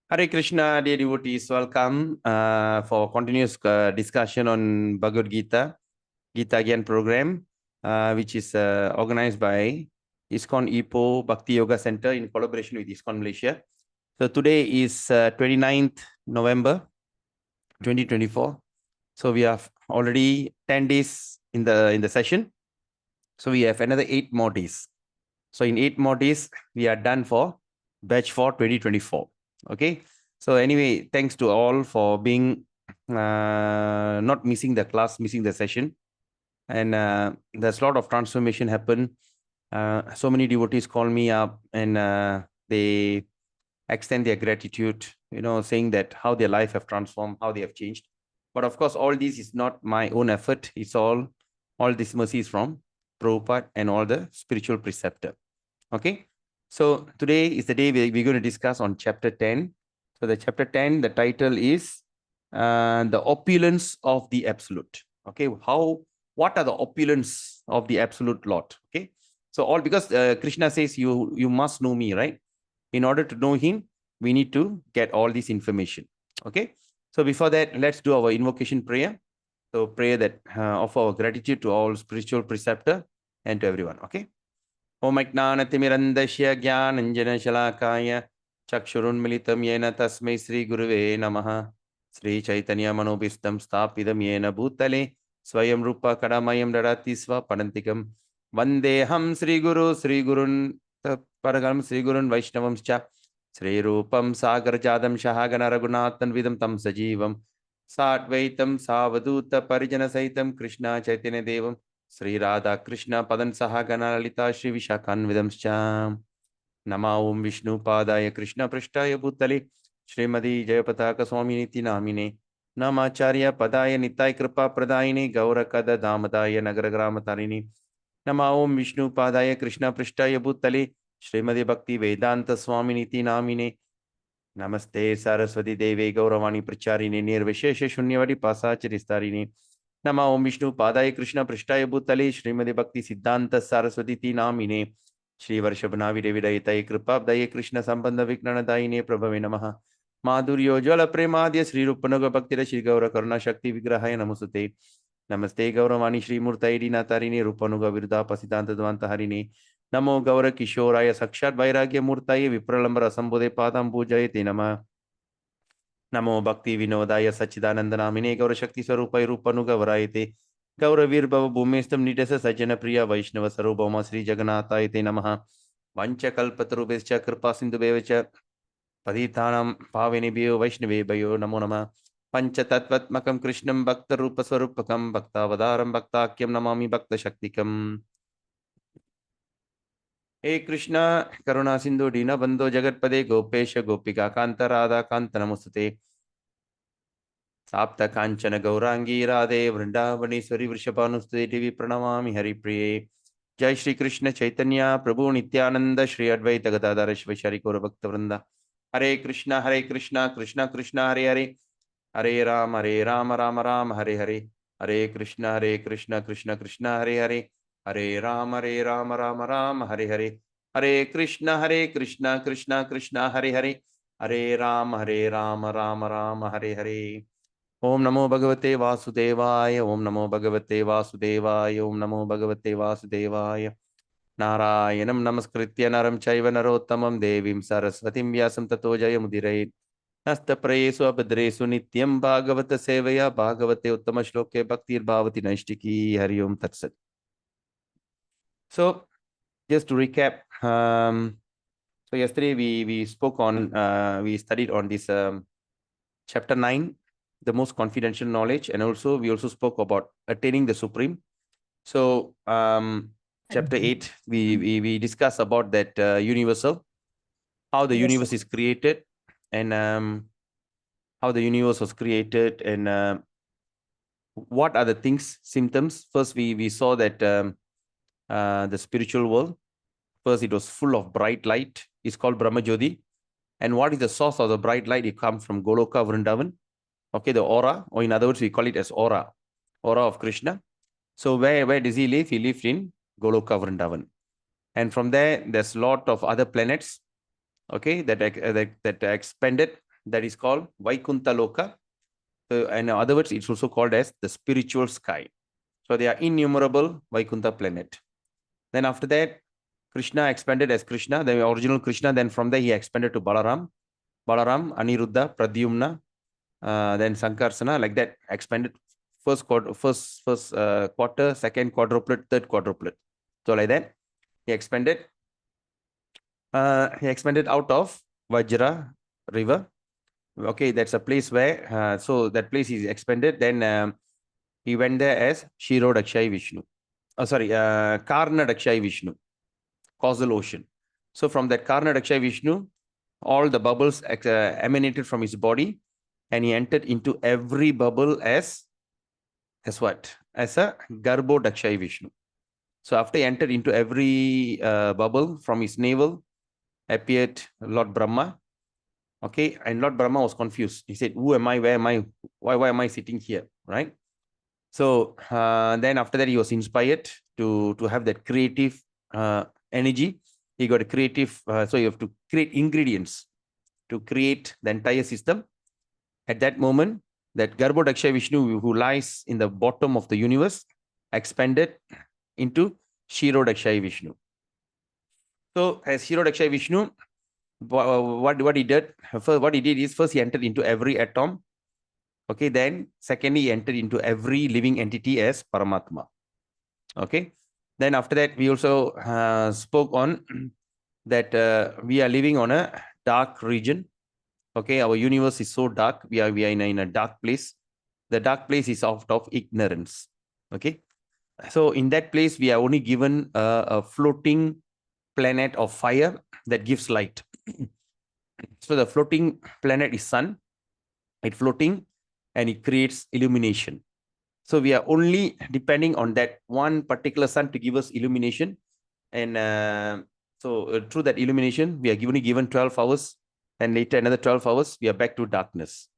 Hare Krishna, dear devotees, welcome for continuous discussion on Bhagavad Gita, Gita Gyan program, which is organized by ISKCON Ipoh Bhakti Yoga Center in collaboration with ISKCON Malaysia. So today is 29th November 2024. So we have already 10 days in the session. So we have another 8 more days. So in 8 more days, we are done for batch for 2024. Okay. So anyway, thanks to all for being not missing the class, missing the session. And there's a lot of transformation happen. So many devotees call me up and they extend their gratitude, saying that how their life have transformed, how they have changed. But of course, all this is not my own effort. It's all this mercy is from Prabhupada and all the spiritual preceptor. Okay. So today is the day we're going to discuss on chapter 10. So the chapter 10, the title is the opulence of the absolute. Okay. What are the opulence of the absolute Lord? Okay. So all because Krishna says you must know me, right? In order to know him, we need to get all this information. Okay. So before that, let's do our invocation prayer. So pray that offer our gratitude to all spiritual preceptor and to everyone. Okay. Om Ajnanatimirandasya Gyananjanashalakaya Chakshurunmilitam Yena Tasmai Sri Guruve Namaha Sri Chaitanya Manobhistam Stapidam Yena Bhutale Swayam Rupa Kadamayam Dadati Sva Padantikam Vandeham Sri Gurun Paragam Sri Gurun Vaishnavam Cha Sri Rupam Sagar Jadam Shahagana Raghunathan Vidam Tam Sajivam Satvaitam Savaduta Parijana Saitam Krishna Chaitanya Devam Sri Radha Krishna Padan Sahagana Lalita Shri Vishakan Vidamscham Nama Om Vishnu Padaya Krishna Prishtaya Bhutale Srimadi Jayapataka Swami Niti Namine Namacharya Padaya Nitai Kripa Pradayini Gaurakada Damadaya Nagaragramatarini Nama Om Vishnu Padaya Krishna Prishtaya Bhutale Srimadi Bhakti Vedanta Swami Niti Namine Namaste Saraswati Deve Gauravani Pracharini Nirvishesha Shunyavadi Pasacharistarini Nama Om Vishnu Padaya Krishna Prishtaya Bhutale Srimadi Bhakti Siddhanta Saraswati Ti Namine Shri Varshabhanavi Devi Dayitai Kripabdaye Krishna Sambandha Viknana Dayine Prabhave Namaha Madhuryo Jala Premadya Shri Rupanaga Bhaktira Shri Gaura Karuna Shakti Vigrahaya Namasute Namaste Gauravani Shri Murtai Dinatarine Rupanuga Virda Pasidanta Dvanta Harine Namo Gaura Kishoraya Sakshat Vairagya Murtai Vipralambara Sambodhe Padam Pujayate Nama Namo Bhakti Vinodaya Sachidanandanamine Gaura Shakti Sarupai Rupanuga Varayate Gauravir Bhava Bhumestam Nidasa Sajana Priya Vaishnava Sarubhama Sri Jagannatayate Namaha Vancha Kalpatarubhescha Kripa Sindhubevacha Padithanam Pavinibhyo Vaishnavebhayo Namo Nama Pancha Tattvatmakam Krishnam Bhakta Rupa Swarupakam Bhakta Vadaram Bhaktakyam Namami Bhakta Shaktikam Hey Krishna Karuna Sindhu Dina Bandho Jagatpade Gopesha Gopika Kanta Radha Kanta Namustate Sapta Kanchana Gaurangi Radhe Vrindavaneshwari Vrishabhanuste Devi Pranamami Hari Priye Jai Shri Krishna Chaitanya Prabhu Nityananda Shri Advaita Gadadhara Shivashari Gaura Bhakta Vrinda Hare Krishna Krishna Krishna Hare Hare Hare Rama Rama Rama Hare Hare Hare Krishna Krishna Krishna Hare Hare Hare Rama Rama Rama Hare Hare Hare Krishna Krishna Krishna Hare Hare Hare Rama Rama Hare Hare Om Namo Bhagavate Vasudevaya Om Namo Bhagavate Vasudevaya Om Namo Bhagavate Vasudevaya Narayanam Namaskritya Naram Chaiva Narottamam Devim Saraswatim Vyasam Tato Jayamudirayet Nastaprayesu Abhadresu Nityam Bhagavata Sevaya Bhagavate Uttama Shloke Bhaktir Bhavati Naishtiki Hari Om Tat Sat. So just to recap, so yesterday we spoke on, we studied on this chapter 9, the most confidential knowledge, and also we also spoke about attaining the supreme. So chapter 8, we discussed about that universal, how the universe is created, and how the universe was created, and what are the things, symptoms. First, we saw that the spiritual world, first it was full of bright light. It's called Brahma Jyoti. And what is the source of the bright light? It comes from Goloka Vrindavan. Okay, the aura, or in other words, we call it as aura of Krishna. So where does he live? He lived in Goloka Vrindavan. And from there, there's a lot of other planets, okay, that expanded that is called Vaikuntha Loka. And in other words, it's also called as the spiritual sky. So there are innumerable Vaikuntha planet. Then after that, Krishna expanded as Krishna, the original Krishna. Then from there, he expanded to Balaram, Aniruddha, Pradyumna, then Sankarsana, like that, expanded first quarter, second quadruplet, third quadruplet. So like that, he expanded. He expanded out of Vajra river. Okay, that's a place where, so that place is expanded. Then he went there as Shiro Dakshai Vishnu. Karna Dakshai Vishnu, causal ocean. So from that Karna Dakshai Vishnu, all the bubbles emanated from his body, and he entered into every bubble as what? As a Garbo Dakshai Vishnu. So after he entered into every bubble, from his navel appeared Lord Brahma. Okay, and Lord Brahma was confused. He said, who am I? Where am I? Why am I sitting here? Right? So then after that, he was inspired to have that creative energy. He got a creative, so you have to create ingredients to create the entire system. At that moment, that Garbo Daksha Vishnu, who lies in the bottom of the universe, expanded into Shiro Daksha Vishnu. So as Shiro Daksha Vishnu, what he did, first he entered into every atom. Okay, then secondly, he entered into every living entity as Paramatma. Okay, then after that, we also spoke on that we are living on a dark region. Okay, our universe is so dark. We are in a dark place. The dark place is out of ignorance. Okay, so in that place, we are only given a floating planet of fire that gives light. So the floating planet is sun. It's floating and it creates illumination. So we are only depending on that one particular sun to give us illumination. And through that illumination, we are only given 12 hours. And later another 12 hours, we are back to darkness.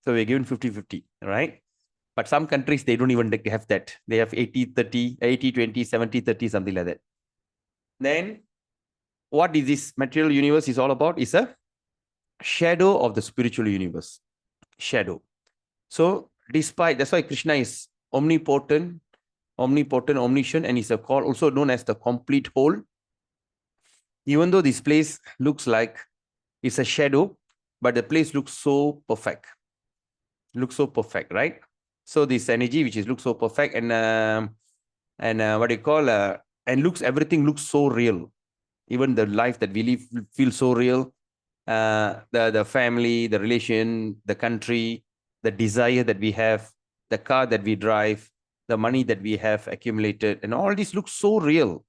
So we're given 50-50, right? But some countries, they don't even have that. They have 80-30, 80-20, 70-30, something like that. Then what is this material universe is all about is a shadow of the spiritual universe. Shadow. So despite, that's why Krishna is omnipotent, omniscient, and is also known as the complete whole. Even though this place looks like it's a shadow, but the place looks so perfect. Looks so perfect, right? So this energy, which is looks so perfect, and what do you call, and everything looks so real. Even the life that we live feels so real. The family, the relation, the country, the desire that we have, the car that we drive, the money that we have accumulated, and all this looks so real.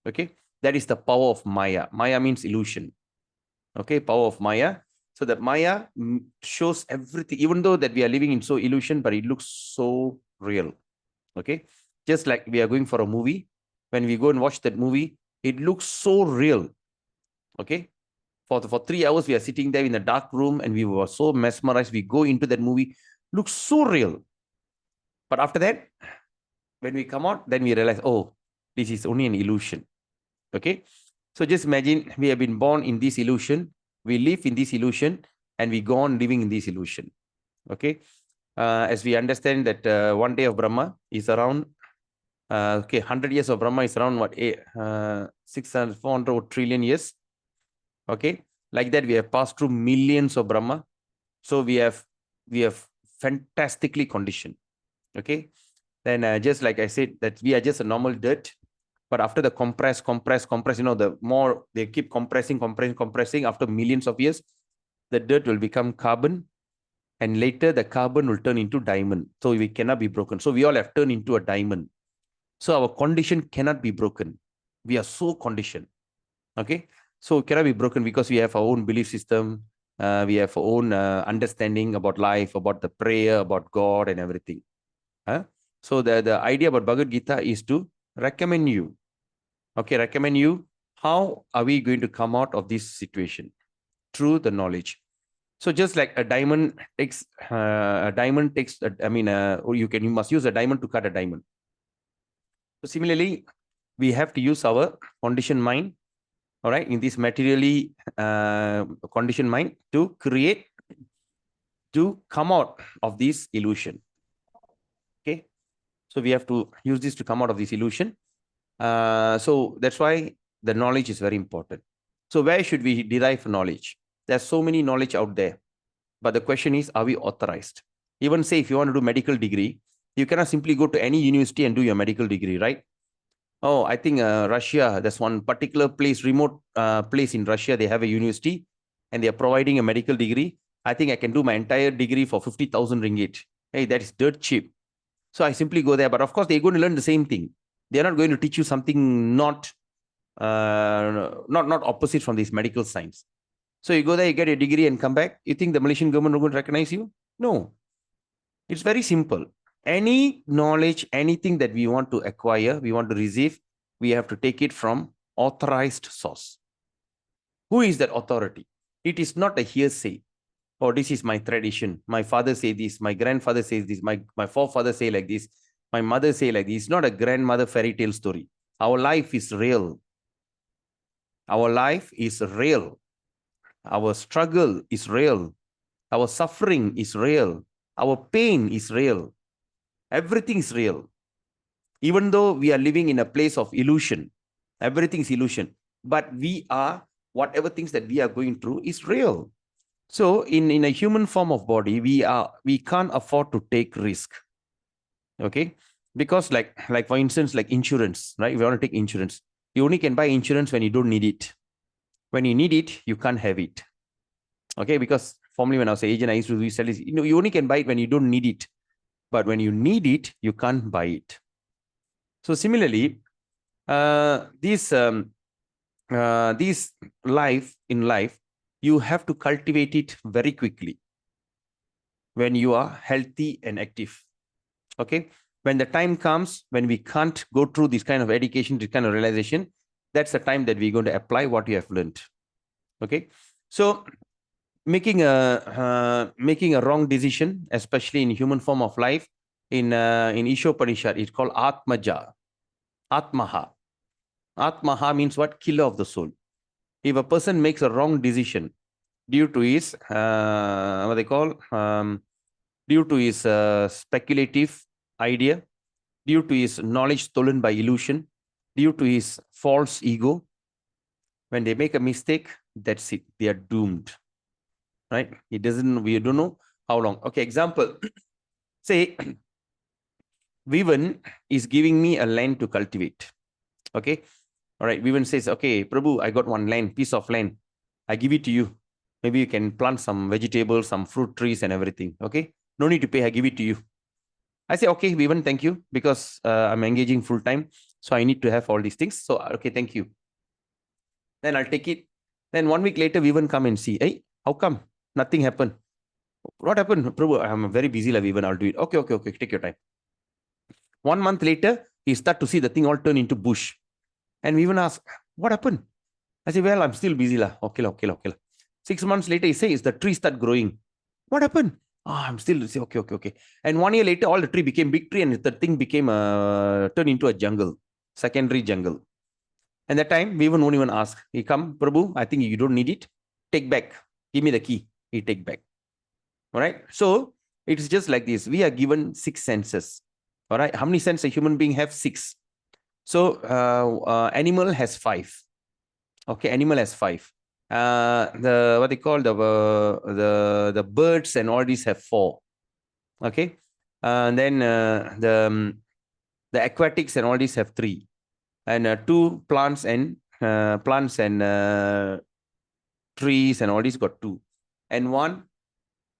Okay, that is the power of Maya. Maya means illusion. Okay, power of Maya. So that Maya shows everything, even though that we are living in so illusion, but it looks so real. Okay, just like we are going for a movie. When we go and watch that movie, it looks so real. Okay, for 3 hours, we are sitting there in the dark room and we were so mesmerized. We go into that movie, looks so real. But after that, when we come out, then we realize, oh, this is only an illusion. Okay, so just imagine we have been born in this illusion, we live in this illusion, and we go on living in this illusion. Okay, as we understand that one day of Brahma is around 100 years of Brahma is around what, 600, 400 trillion years. Okay, like that we have passed through millions of Brahma. So we have fantastically conditioned. Okay, then just like I said, that we are just a normal dirt. But after the compress, the more they keep compressing, after millions of years, the dirt will become carbon. And later the carbon will turn into diamond. So we cannot be broken. So we all have turned into a diamond. So our condition cannot be broken. We are so conditioned. Okay. So it cannot be broken because we have our own belief system. We have our own understanding about life, about the prayer, about God and everything. So the idea about Bhagavad Gita is to recommend you. Okay, recommend you how are we going to come out of this situation through the knowledge. So just like a diamond takes, you must use a diamond to cut a diamond. So similarly, we have to use our conditioned mind, all right, in this materially conditioned mind to create to come out of this illusion. Okay. So we have to use this to come out of this illusion. So that's why the knowledge is very important. So where should we derive knowledge? There's so many knowledge out there. But the question is, are we authorized? Even say if you want to do medical degree, you cannot simply go to any university and do your medical degree, right? Oh, I think Russia, there's one particular place, remote place in Russia, they have a university and they are providing a medical degree. I think I can do my entire degree for 50,000 ringgit. Hey, that is dirt cheap. So I simply go there. But of course, they're going to learn the same thing. They're not going to teach you something not opposite from this medical science. So you go there, you get a degree and come back. You think the Malaysian government will recognize you? No. It's very simple. Any knowledge, anything that we want to acquire, we want to receive, we have to take it from authorized source. Who is that authority? It is not a hearsay. Oh, this is my tradition. My father say this. My grandfather says this. My forefather say like this. My mother say like this. It's not a grandmother fairy tale story. Our life is real. Our life is real. Our struggle is real. Our suffering is real. Our pain is real. Everything is real. Even though we are living in a place of illusion, everything is illusion. But we are, whatever things that we are going through is real. So in a human form of body, we can't afford to take risk. Okay? Because like for instance, like insurance, right? If you want to take insurance, you only can buy insurance when you don't need it. When you need it, you can't have it. Okay? Because formerly when I was an agent, I used to sell this. You only can buy it when you don't need it. But when you need it, you can't buy it. So similarly, this life, you have to cultivate it very quickly when you are healthy and active. Okay. When the time comes, when we can't go through this kind of education, this kind of realization, that's the time that we're going to apply what you have learned. Okay. So making a wrong decision, especially in human form of life, in Ishopanishad, it's called Atmaja. Atmaha. Atmaha means what? Killer of the soul. If a person makes a wrong decision due to his due to his speculative idea, due to his knowledge stolen by illusion, due to his false ego, when they make a mistake, that's it. They are doomed. Right? We don't know how long. Okay, example. Say, Vivan is giving me a land to cultivate. Okay. All right. Vivan says, okay, Prabhu, I got one piece of land. I give it to you. Maybe you can plant some vegetables, some fruit trees and everything. Okay. No need to pay. I give it to you. I say, okay, Vivan, thank you, because I'm engaging full time. So I need to have all these things. So, okay, thank you. Then I'll take it. Then 1 week later, Vivan come and see, hey, how come? Nothing happened. What happened? Prabhu, I'm very busy, Vivan. I'll do it. Okay. Take your time. 1 month later, he start to see the thing all turn into bush. And we even ask, what happened? I say, well, I'm still busy. Okay. 6 months later, he says, the tree start growing. What happened? I'm still, say, okay. And 1 year later, all the tree became big tree and the thing became turned into a jungle, secondary jungle. And that time, we won't even ask. He come, Prabhu, I think you don't need it. Take back. Give me the key. He take back. All right. So it's just like this. We are given 6 senses. All right. How many senses a human being have? 6. So animal has 5. Okay, animal has 5. The what they call the birds and all these have 4. Okay, and then the aquatics and all these have 3, and 2 plants and trees and all these got 2, and 1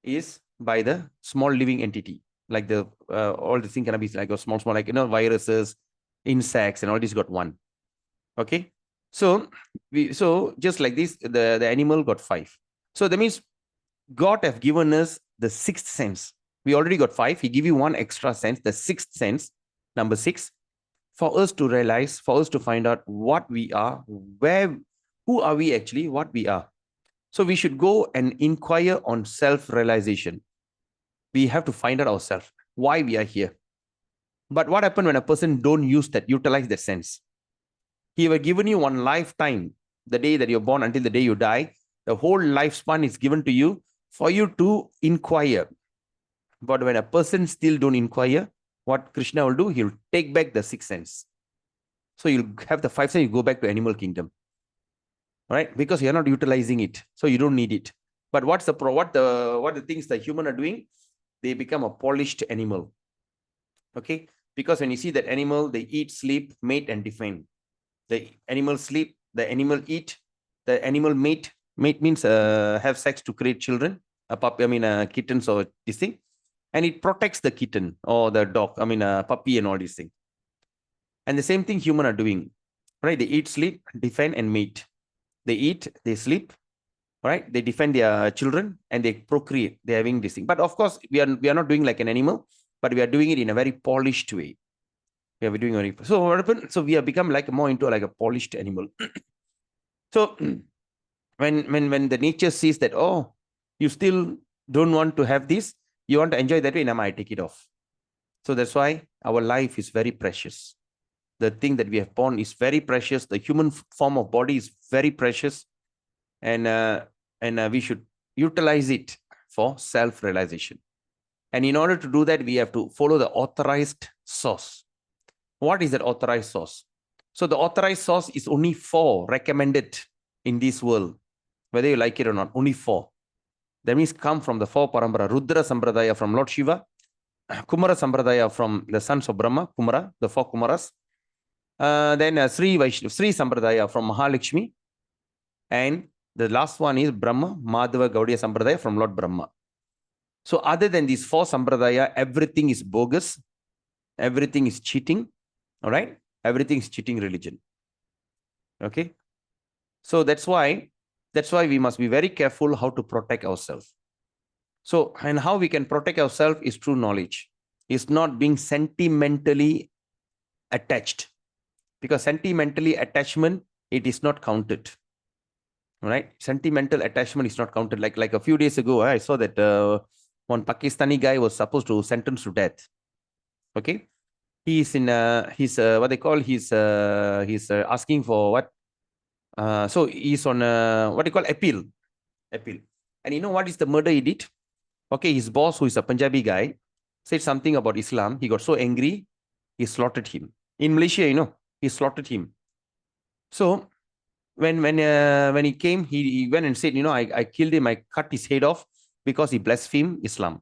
is by the small living entity, like the all the thing can be like a small like viruses, insects and all this got 1. Okay, so just like this, the animal got 5. So that means God have given us the 6th sense. We already got 5. He give you 1 extra sense, the 6th sense, number 6, for us to realize, for us to find out what we are, who are we actually, what we are. So we should go and inquire on self-realization. We have to find out ourselves, why we are here. But what happens when a person don't utilize that sense? He have given you 1 lifetime, the day that you're born until the day you die. The whole lifespan is given to you for you to inquire. But when a person still don't inquire, what Krishna will do, he'll take back the sixth sense. So you'll have the five sense, you go back to animal kingdom. Right? Because you're not utilizing it. So you don't need it. But what the things the human are doing, they become a polished animal. Okay? Because when you see that animal, they eat, sleep, mate, and defend. The animal sleep, the animal eat, the animal mate. Mate means have sex to create children, a puppy, kittens or this thing. And it protects the kitten or the dog, puppy and all these things. And the same thing human are doing, right? They eat, sleep, defend, and mate. They eat, they sleep, right? They defend their children and they procreate. They're having this thing. But of course, we are not doing like an animal, but we are doing it in a very polished way. We are doing very so what happened? So we have become like more into like a polished animal. So when the nature sees that, oh, you still don't want to have this, you want to enjoy that way, now I take it off. So that's why our life is very precious. The thing that we have born is very precious. The human form of body is very precious, and we should utilize it for self-realization. And in order to do that, we have to follow the authorized source. What is that authorized source? So the authorized source is only 4 recommended in this world, whether you like it or not, only 4. That means come from the 4 parampara. Rudra Sambradaya from Lord Shiva, Kumara Sambradaya from the sons of Brahma, Kumara, the 4 Kumaras. Then Sri Sambradaya from Mahalakshmi. And the last one is Brahma, Madhava, Gaudiya Sambradaya from Lord Brahma. So other than these 4 Sambradaya, everything is bogus. Everything is cheating. All right? Everything is cheating religion. Okay? So that's why we must be very careful how to protect ourselves. So, and how we can protect ourselves is through knowledge. It's not being sentimentally attached. Because sentimentally attachment, it is not counted. Right? Sentimental attachment is not counted. Like a few days ago, I saw that one Pakistani guy was supposed to sentence to death. Okay? He's in he's what they call he's asking for what? So he's on what they call appeal. And you know what is the murder he did? Okay, his boss, who is a Punjabi guy, said something about Islam. He got so angry, he slaughtered him. In Malaysia, he slaughtered him. So when he came, he went and said, I killed him, I cut his head off because he blasphemed Islam.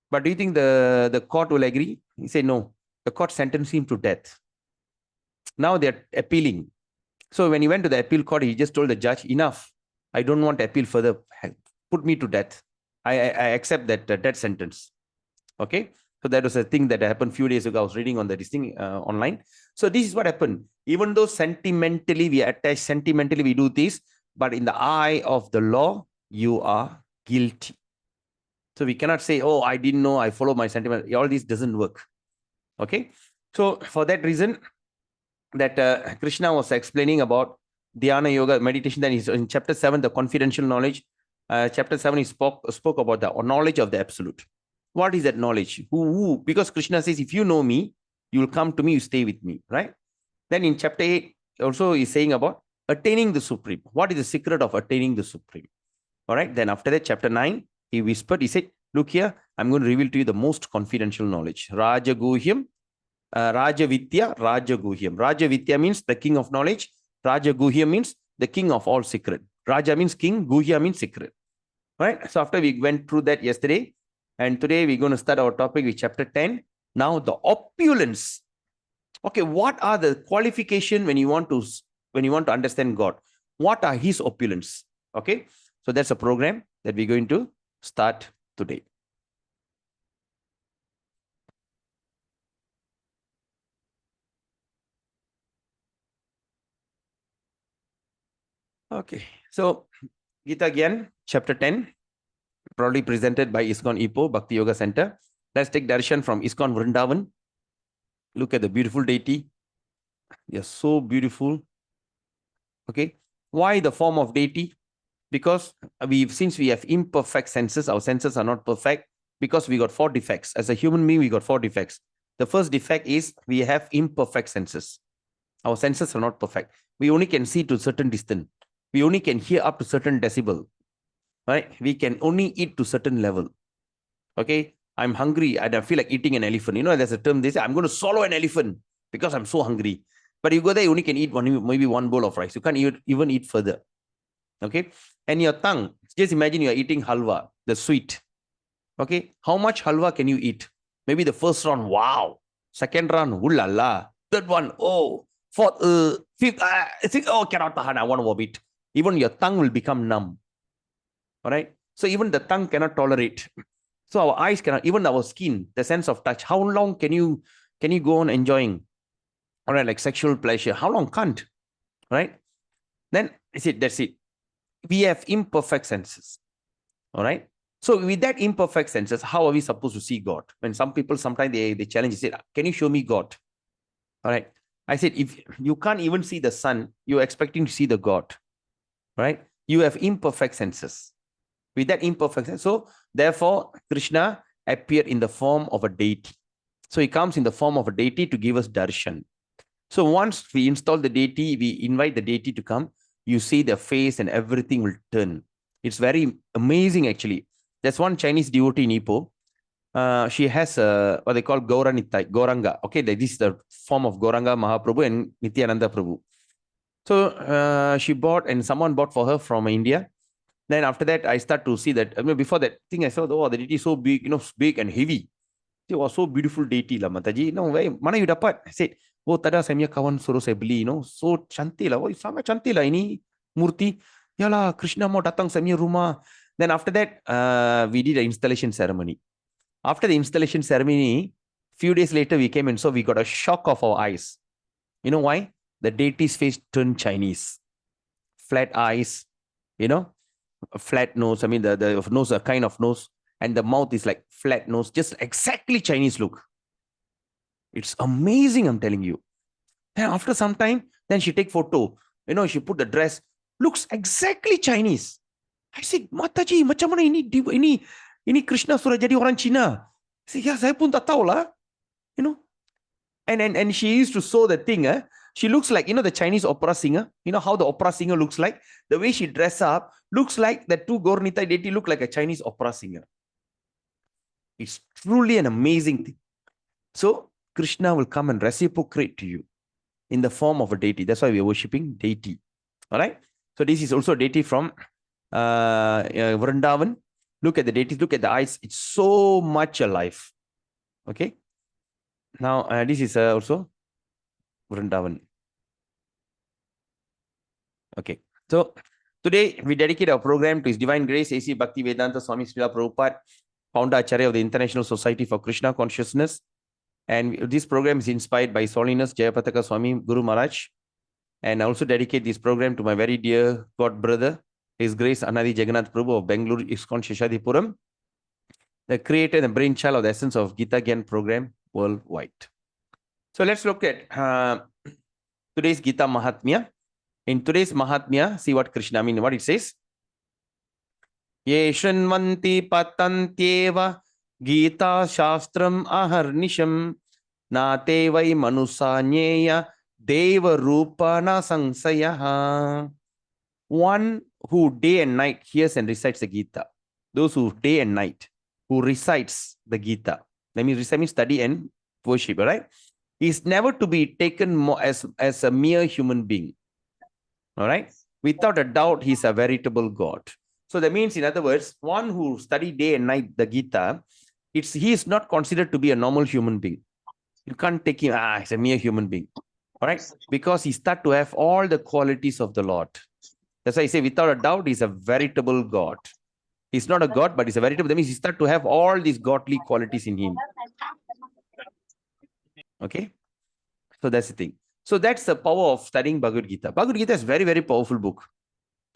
But do you think the court will agree? He said no. The court sentenced him to death. Now they're appealing. So when he went to the appeal court, he just told the judge, enough. I don't want to appeal further. Put me to death. I accept that death sentence. Okay. So that was a thing that happened a few days ago. I was reading on this thing online. So this is what happened. Even though sentimentally we attach, sentimentally we do this, but in the eye of the law, you are guilty. So we cannot say, oh, I didn't know, I follow my sentiment. All this doesn't work. Okay. So for that reason, that Krishna was explaining about dhyana yoga meditation. Then in chapter 7, the confidential knowledge. Chapter 7, he spoke about the knowledge of the absolute. What is that knowledge? Who? Because Krishna says, if you know me, you will come to me, you stay with me, right? Then in chapter 8, also he's saying about attaining the supreme. What is the secret of attaining the supreme? All right. Then after that, chapter 9, he whispered, he said, look here, I'm going to reveal to you the most confidential knowledge. Rajaguhyam, Rajavidya, Rajaguhyam. Rajavidya means the king of knowledge. Rajaguhyam means the king of all secret. Raja means king, Guhya means secret. Right? So after we went through that yesterday, and today we're going to start our topic with chapter 10. Now the opulence. Okay, what are the qualification when you want to understand God? What are his opulence? Okay, so that's a program that we're going to start today. Okay, so Gita Gyan, chapter 10, proudly presented by ISKCON Ipoh Bhakti Yoga Center. Let's take darshan from ISKCON Vrindavan. Look at the beautiful deity. They are so beautiful. Okay, why the form of deity? Because since we have imperfect senses, our senses are not perfect because we got 4 defects. As a human being, we got 4 defects. The first defect is we have imperfect senses. Our senses are not perfect. We only can see to a certain distance. We only can hear up to certain decibel. right? We can only eat to certain level. Okay, I'm hungry and I feel like eating an elephant. You know, there's a term they say, I'm going to swallow an elephant because I'm so hungry. But you go there, you only can eat maybe one bowl of rice. You can't even eat further. Okay, and your tongue, just imagine you are eating halwa, the sweet. Okay, how much halwa can you eat? Maybe the first round, wow. Second round, ooh la la. Third one, oh. Fourth, fifth, sixth, oh, cannot tahan, I want to vomit. Even your tongue will become numb. All right. So even the tongue cannot tolerate. So our eyes cannot, even our skin, the sense of touch. How long can you go on enjoying? All right, like sexual pleasure. How long can't? Right? Then that's it. We have imperfect senses. All right. So with that imperfect senses, how are we supposed to see God? When some people sometimes they challenge, they say, can you show me God? All right. I said, if you can't even see the sun, you're expecting to see the God. Right? You have imperfect senses. With that imperfect sense. So therefore, Krishna appeared in the form of a deity. So he comes in the form of a deity to give us darshan. So once we install the deity, we invite the deity to come, you see the face and everything will turn. It's very amazing actually. There's one Chinese devotee in Ipoh. She has what they call Gauranga. Okay, this is the form of Gauranga Mahaprabhu and Nityananda Prabhu. So she bought, and someone bought for her from India. Then after that, I start to see that. I mean, before that thing, I saw, oh, the deity is so big, big and heavy. It was so beautiful deity lah, Mataji. No, where mana you dapat? I said, oh, tada saya punya kawan suruh saya beli, so cantik lah. Oh, sangat cantik lah ini murti. Yalah, Krishna mau datang saya punya rumah. Then after that, we did an installation ceremony. After the installation ceremony, few days later we came and so we got a shock of our eyes. You know why? The deity's face turned Chinese. Flat eyes, a flat nose. I mean, the nose, a kind of nose, and the mouth is like flat nose, just exactly Chinese look. It's amazing, I'm telling you. Then after some time, then she take photo. She put the dress, looks exactly Chinese. I said, Mataji, macam mana ini Krishna sudah jadi orang Cina. I said, ya, saya pun tak tahu lah. And she used to sew the thing. She looks like, the Chinese opera singer. You know how the opera singer looks like? The way she dress up looks like the two Gaur-Nitai deity look like a Chinese opera singer. It's truly an amazing thing. So Krishna will come and reciprocate to you in the form of a deity. That's why we are worshipping deity. All right. So this is also a deity from Vrindavan. Look at the deities. Look at the eyes. It's so much alive. Okay. Now this is also Vrindavan. Okay. So today we dedicate our program to His Divine Grace, A.C. Bhaktivedanta Swami Srila Prabhupada, Founder Acharya of the International Society for Krishna Consciousness. And this program is inspired by His Holiness Jayapataka Swami Guru Maharaj. And I also dedicate this program to my very dear God brother, His Grace Anadi Jagannath Prabhu of Bangalore ISKCON Sheshadipuram, the creator and brainchild of the essence of Gita Gyan program worldwide. So let's look at today's Gita Mahatmya. In today's Mahatmya, see what Krishna, what it says. Ye shrinvanti patantyeva Gita Shastram Aharnisham Nate vai manusanyeya Deva Rupa na Sangsaya. One who day and night hears and recites the Gita. Those who day and night, who recites the Gita. That means study and worship, right? Is never to be taken more as a mere human being. All right. Without a doubt, he's a veritable God. So that means, in other words, one who study day and night the Gita, he is not considered to be a normal human being. You can't take him, he's a mere human being. All right. Because he start to have all the qualities of the Lord. That's why I say, without a doubt, he's a veritable God. He's not a God, but he's a veritable. That means he start to have all these godly qualities in him. Okay. So that's the thing. So that's the power of studying Bhagavad Gita. Bhagavad Gita is a very, very powerful book.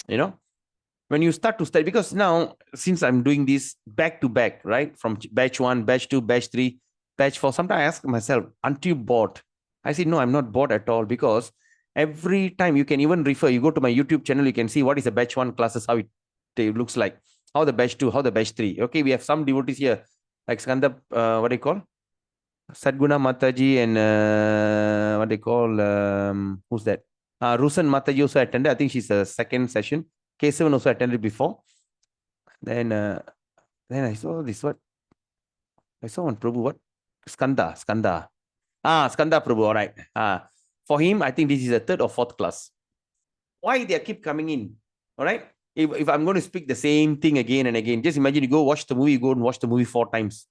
When you start to study, because now, since I'm doing this back to back, right? From batch 1, batch 2, batch 3, batch 4, sometimes I ask myself, aren't you bored? I say, no, I'm not bored at all, because every time you can even refer, you go to my YouTube channel, you can see what is the batch 1 classes, how it looks like, how the batch 2, how the batch 3. Okay, we have some devotees here, like Skanda, what do you call? Sadguna Mataji and what they call, who's that? Rusan Mataji also attended. I think she's a second session. Kesavan also attended before. Then I saw this what? I saw one Prabhu, what? Skanda. Skanda Prabhu, all right. For him, I think this is the third or fourth class. Why they keep coming in? All right. If I'm going to speak the same thing again and again, just imagine you go watch the movie, you go and watch the movie 4 times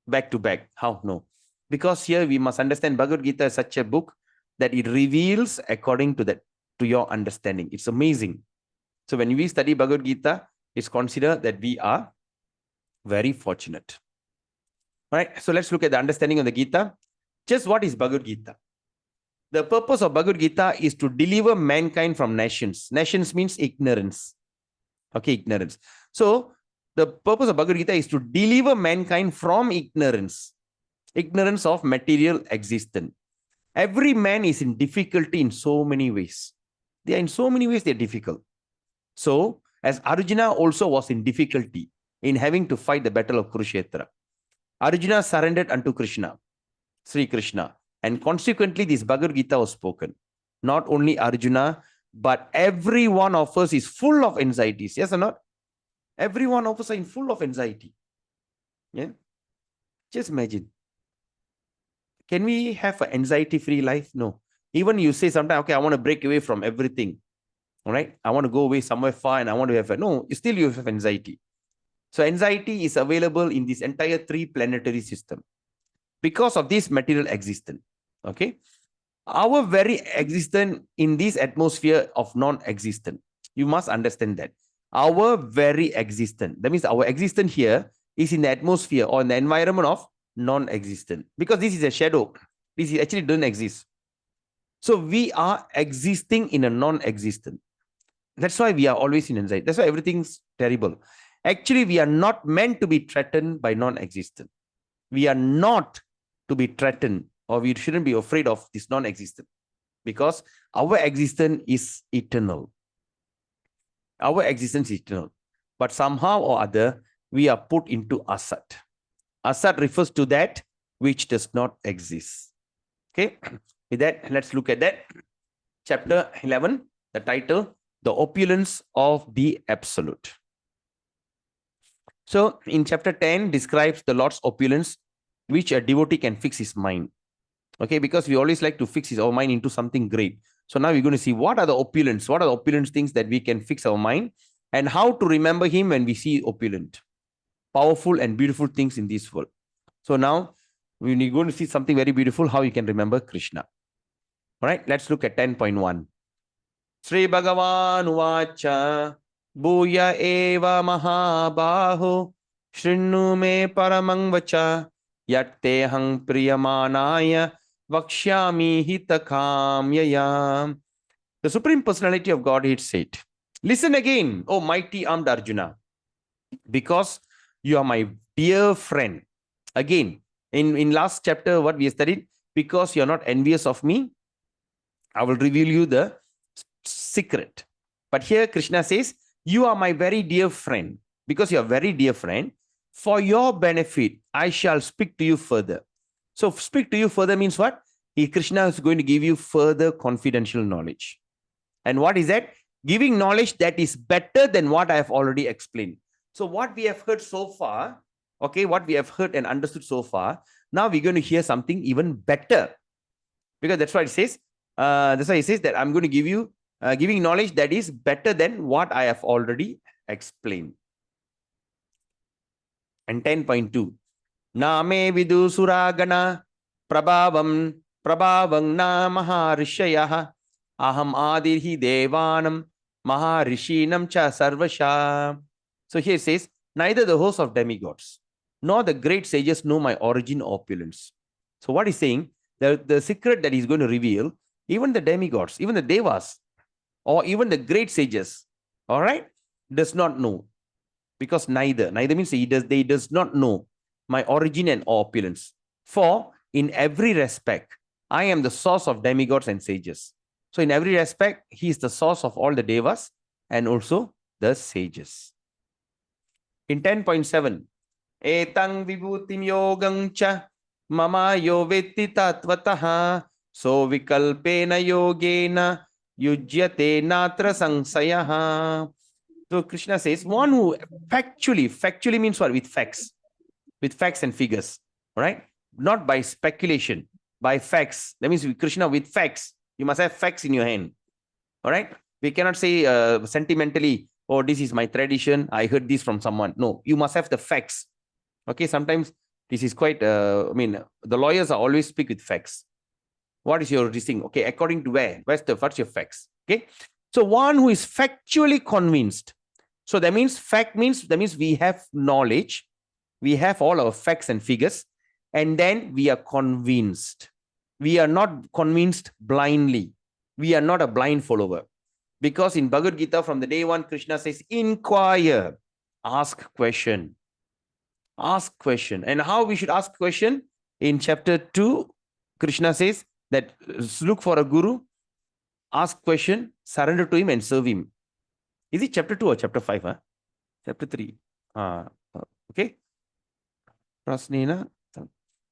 back to back. How? No. Because here we must understand Bhagavad Gita is such a book that it reveals according to that, to your understanding. It's amazing. So when we study Bhagavad Gita, it's considered that we are very fortunate. All right. So let's look at the understanding of the Gita. Just what is Bhagavad Gita? The purpose of Bhagavad Gita is to deliver mankind from nations. Nations means ignorance. Okay, ignorance. So the purpose of Bhagavad Gita is to deliver mankind from ignorance. Ignorance of material existence. Every man is in difficulty in so many ways. They are in so many ways, they are difficult. So, as Arjuna also was in difficulty in having to fight the battle of Kurukshetra, Arjuna surrendered unto Krishna, Sri Krishna, and consequently this Bhagavad Gita was spoken. Not only Arjuna, but every one of us is full of anxieties. Yes or not? Every one of us are in full of anxiety. Yeah. Just imagine. Can we have an anxiety-free life? No. Even you say sometimes, okay, I want to break away from everything. All right. I want to go away somewhere far and I want to have no, still you have anxiety. So anxiety is available in this entire 3 planetary system because of this material existence. Okay. Our very existence in this atmosphere of non-existent. You must understand that. Our very existence. That means our existence here is in the atmosphere or in the environment of non-existent. Because this is a shadow. This actually doesn't exist. So we are existing in a non-existent. That's why we are always in anxiety. That's why everything's terrible. Actually, we are not meant to be threatened by non-existent. We are not to be threatened, or we shouldn't be afraid of this non-existent, because our existence is eternal. Our existence is eternal. But somehow or other, we are put into asat. Asat refers to that which does not exist. Okay. With that, let's look at that. Chapter 11, the title, The Opulence of the Absolute. So in chapter 10 describes the Lord's opulence, which a devotee can fix his mind. Okay, because we always like to fix our mind into something great. So now we're going to see what are the opulence, what are the opulence things that we can fix our mind, and how to remember him when we see opulent, powerful and beautiful things in this world. So now we're going to see something very beautiful, how you can remember Krishna. All right, let's look at 10.1. Sri Bhagavan Uvacha Bhuya Eva Mahabaho Shrinnu Me Paramang Vacha Yatte Hang Priyamanaya Vakshyami Hitakam Yayam. The Supreme Personality of Godhead said, listen again, O mighty armed Arjuna, because you are my dear friend. Again, in last chapter, what we studied, because you are not envious of me, I will reveal you the secret. But here Krishna says, you are my very dear friend. Because you are very dear friend, for your benefit, I shall speak to you further. So speak to you further means what? Krishna is going to give you further confidential knowledge. And what is that? Giving knowledge that is better than what I have already explained. So what we have heard so far, okay, what we have heard and understood so far, now we're going to hear something even better. Because that's why it says, that's why it says that I'm going to give you giving knowledge that is better than what I have already explained. And 10.2. Name vidu suragana prabhavam na maharishayah aham adirhi devanam maharishinam cha sarvasha. So here it says, neither the host of demigods nor the great sages know my origin or opulence. So what he's saying, the secret that he's going to reveal, even the demigods, even the devas, or even the great sages, all right, does not know. Because neither means they does not know my origin and opulence. For in every respect, I am the source of demigods and sages. So in every respect, he is the source of all the devas and also the sages. In 10.7, Etang vibhutim yogam cha mama yo vetti tatvataha so vikalpena yogena yujyate natra sangsayah. So Krishna says, one who factually means what? With facts and figures, all right? Not by speculation, by facts. That means Krishna with facts. You must have facts in your hand, all right? We cannot say sentimentally, oh, this is my tradition, I heard this from someone. No, you must have the facts. Okay, sometimes this is quite, I mean, the lawyers are always speak with facts. What is your thing? Okay, according to where? What's your facts? Okay, so one who is factually convinced. So that means we have knowledge, we have all our facts and figures, and then we are convinced. We are not convinced blindly. We are not a blind follower. Because in Bhagavad Gita, from the day one, Krishna says, inquire, ask question. Ask question. And how we should ask question? In chapter 2, Krishna says that look for a guru, ask question, surrender to him and serve him. Is it chapter 2 or chapter 5? Huh? Chapter 3. Okay. Prasnena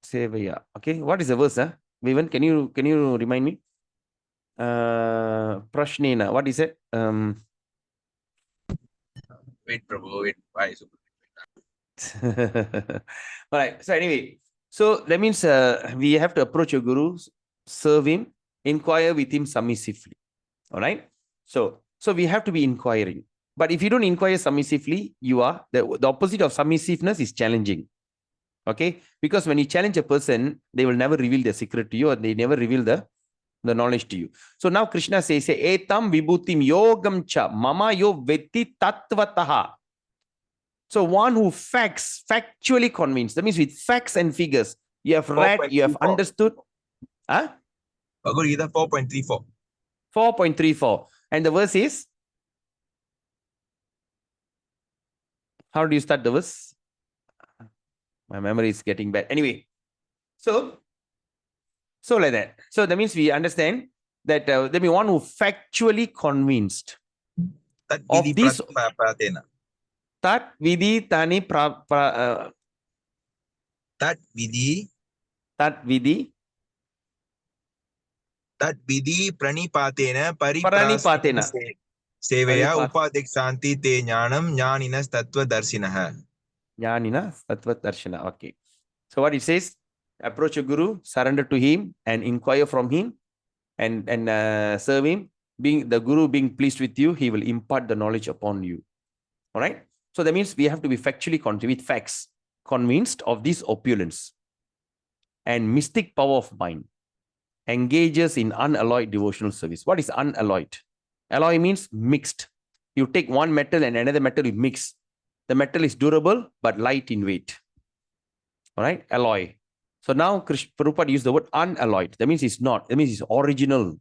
Sevaya. Okay. What is the verse? Huh? Vivan, can you remind me? Prashnena. What is it? Wait, Prabhu. Wait. Why? All right. So anyway, so that means we have to approach your guru, serve him, inquire with him submissively. All right. So we have to be inquiring. But if you don't inquire submissively, you are the opposite of submissiveness is challenging. Okay, because when you challenge a person, they will never reveal their secret to you, or they never reveal the knowledge to you. So now Krishna says, etam vibhutim yogam cha mama yo vetti tattvataha. So one who factually convinced, that means with facts and figures, you have read, you have understood. Huh? Bhagavad Gita 4.34. 4.34. And the verse is? How do you start the verse? My memory is getting bad. Anyway, so like that. So that means we understand that there be one who factually convinced of this. Tat vidhi tani Tat vidhi pranipatena pariprasnena sevaya upadiksanti te jnanam jnaninas tattva darshinaha. Jnaninas tattva darshina. Okay. So what it says, approach a guru, surrender to him and inquire from him and serve him. Being the guru being pleased with you, he will impart the knowledge upon you. All right. So that means we have to be factually with facts convinced of this opulence and mystic power of mind. Engages in unalloyed devotional service. What is unalloyed? Alloy means mixed. You take one metal and another metal, you mix. The metal is durable but light in weight. All right, alloy. So now Prabhupada used the word unalloyed. That means it's not. That means it's original.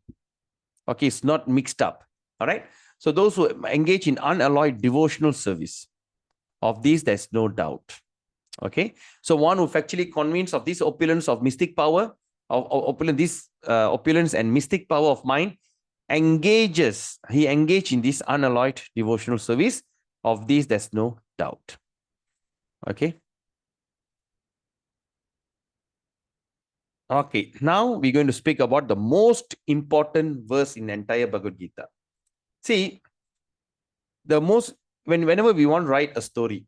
Okay, it's not mixed up. All right. So those who engage in unalloyed devotional service, of these there's no doubt. Okay. So one who factually convinced of this opulence of mystic power, opulence and mystic power of mind, engages. He engaged in this unalloyed devotional service. Of these there's no doubt. Okay. Okay, now we're going to speak about the most important verse in the entire Bhagavad Gita. See, whenever we want to write a story,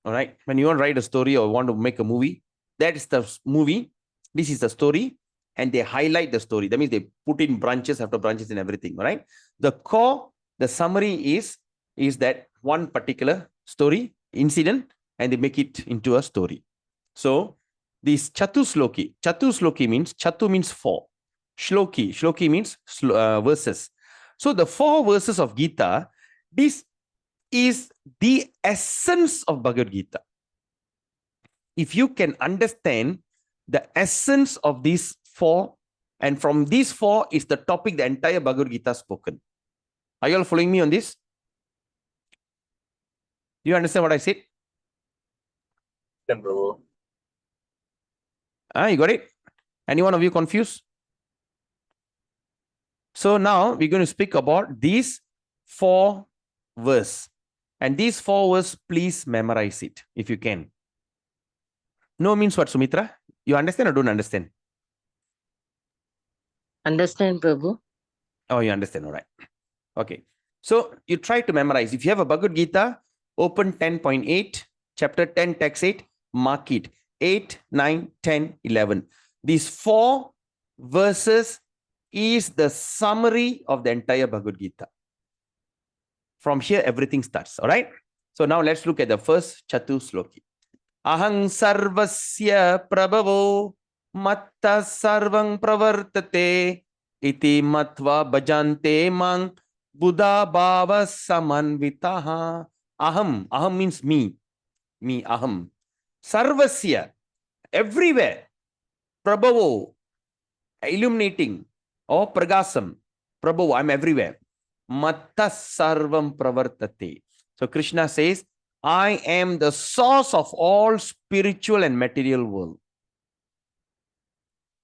all right, when you want to write a story or want to make a movie, that is the movie, this is the story, and they highlight the story. That means they put in branches after branches and everything, all right? The core, the summary is that one particular story, incident, and they make it into a story. So, this Chatusloki means, Chatu means 4. Shloki means verses. So the 4 verses of Gita, this is the essence of Bhagavad Gita. If you can understand the essence of these 4, and from these 4 is the topic the entire Bhagavad Gita spoken. Are you all following me on this? Do you understand what I said? You got it? Any one of you confused? So now we're going to speak about these 4 verses. And these 4 verses, please memorize it if you can. No means what, Sumitra? You understand or don't understand? Understand, Prabhu. Oh, you understand. All right. Okay. So you try to memorize. If you have a Bhagavad Gita, open 10.8, chapter 10, text 8, mark it. 8, 9, 10, 11. These 4 verses is the summary of the entire Bhagavad Gita. From here, everything starts. All right. So now let's look at the first Chatu Sloki. Ahang sarvasya prabhavo matta sarvang pravartate iti matva bhajante mang buddha bhava samanvitaha. Aham means me, aham. Sarvasya, everywhere. Prabhavo, illuminating, or pragasam. Prabhavo, I'm everywhere. Matta sarvam pravartate. So Krishna says, I am the source of all spiritual and material world.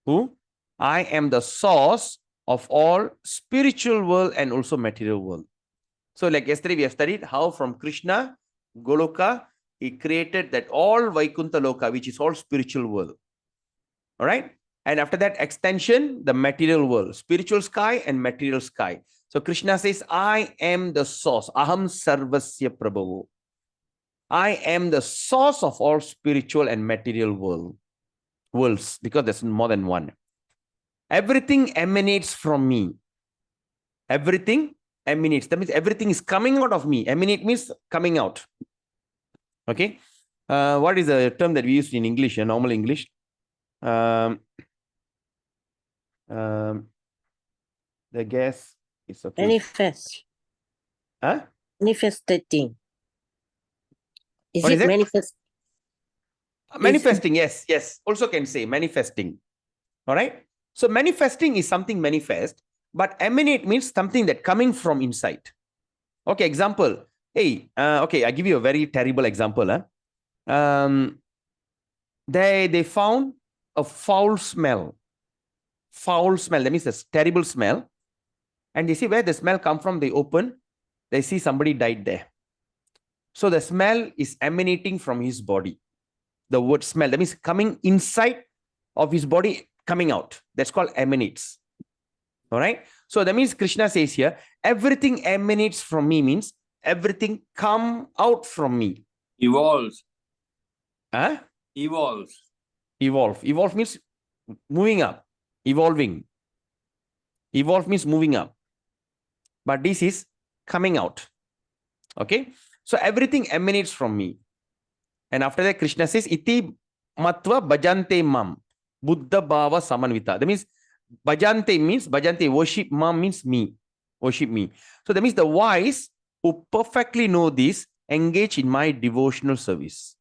Who? I am the source of all spiritual world and also material world. So like yesterday we have studied how from Krishna, Goloka, he created that all Vaikuntha Loka, which is all spiritual world. All right. And after that extension, the material world, spiritual sky and material sky. So Krishna says, I am the source. Aham sarvasya prabhavo. I am the source of all spiritual and material worlds, because there's more than one. Everything emanates from me. Everything emanates. That means everything is coming out of me. Emanate means coming out. Okay. What is the term that we use in English, normal English? The gas is okay. Manifest. Huh? Manifesting. Is What it is it? manifest? Manifesting, yes. Also can say manifesting. All right. So manifesting is something manifest, but emanate means something that coming from inside. Okay, example. Hey, okay, I give you a very terrible example. They found a foul smell. Foul smell, that means a terrible smell. And they see where the smell come from. They open, they see somebody died there. So the smell is emanating from his body. The word smell, that means coming inside of his body, coming out. That's called emanates. All right. So that means Krishna says here, everything emanates from me means everything come out from me. Evolves. Huh? Evolves. Evolve means moving up, evolving. Evolve means moving up. But this is coming out. Okay. So everything emanates from me. And after that, Krishna says, iti matva bhajante mam. Buddha bhava samanvita. That means bhajante means worship, mam means me. Worship me. So that means the wise who perfectly know this engage in my devotional service.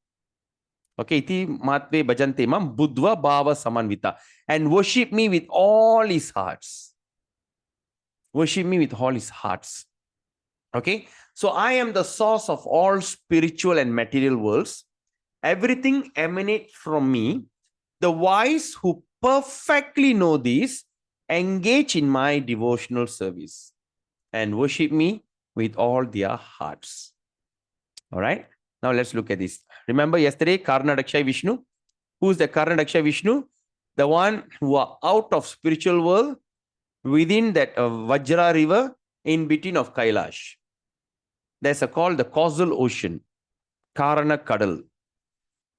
Okay, iti matve bhajante mam buddha bhava samanvita. And worship me with all his hearts. Worship me with all his hearts. Okay, so I am the source of all spiritual and material worlds. Everything emanates from me. The wise who perfectly know this engage in my devotional service and worship me with all their hearts. All right. Now let's look at this. Remember yesterday, Karna Daksha Vishnu. Who's the Karna Daksha Vishnu? The one who are out of spiritual world within that Vajra river in between of Kailash. There's called the causal ocean, Karana Kadal.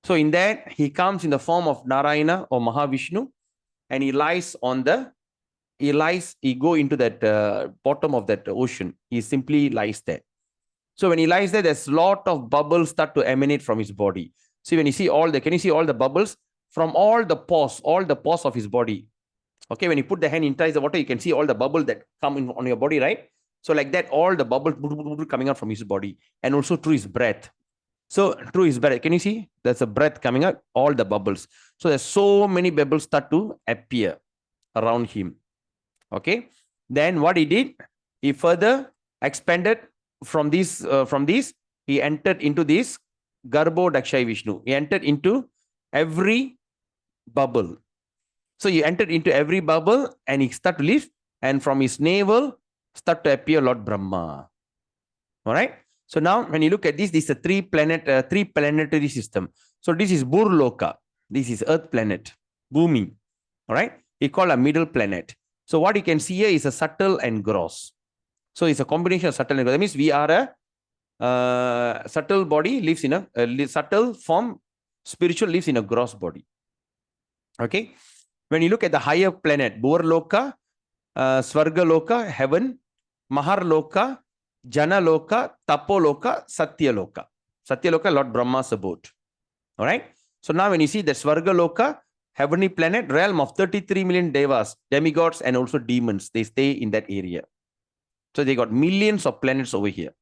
So in that, he comes in the form of Narayana or Mahavishnu, and he lies on he go into that bottom of that ocean. He simply lies there. So when he lies there, there's a lot of bubbles start to emanate from his body. See, when you see can you see all the bubbles from all the pores of his body? Okay, when you put the hand inside the water, you can see all the bubbles that come in on your body, right? So like that, all the bubbles coming out from his body, and also through his breath. So through his breath, can you see? There's a breath coming out, all the bubbles. So there's so many bubbles start to appear around him. Okay. Then what he did, he further expanded from this, he entered into this Garbo Dakshai Vishnu. He entered into every bubble. So he entered into every bubble and he started to live, and from his navel start to appear Lord Brahma. All right. So now when you look at this is a three planetary system. So this is Burloka. This is Earth planet, Bhumi. All right. He called a middle planet. So what you can see here is a subtle and gross. So it's a combination of subtle and gross. That means we are a subtle body lives in a subtle form, spiritual lives in a gross body. Okay. When you look at the higher planet, Bhurloka, Svargaloka, heaven, Maharloka, Janaloka, Tapoloka, Satyaloka. Satyaloka, Lord Brahma's abode. All right. So now when you see the Svargaloka, heavenly planet, realm of 33 million devas, demigods, and also demons, they stay in that area. So they got millions of planets over here.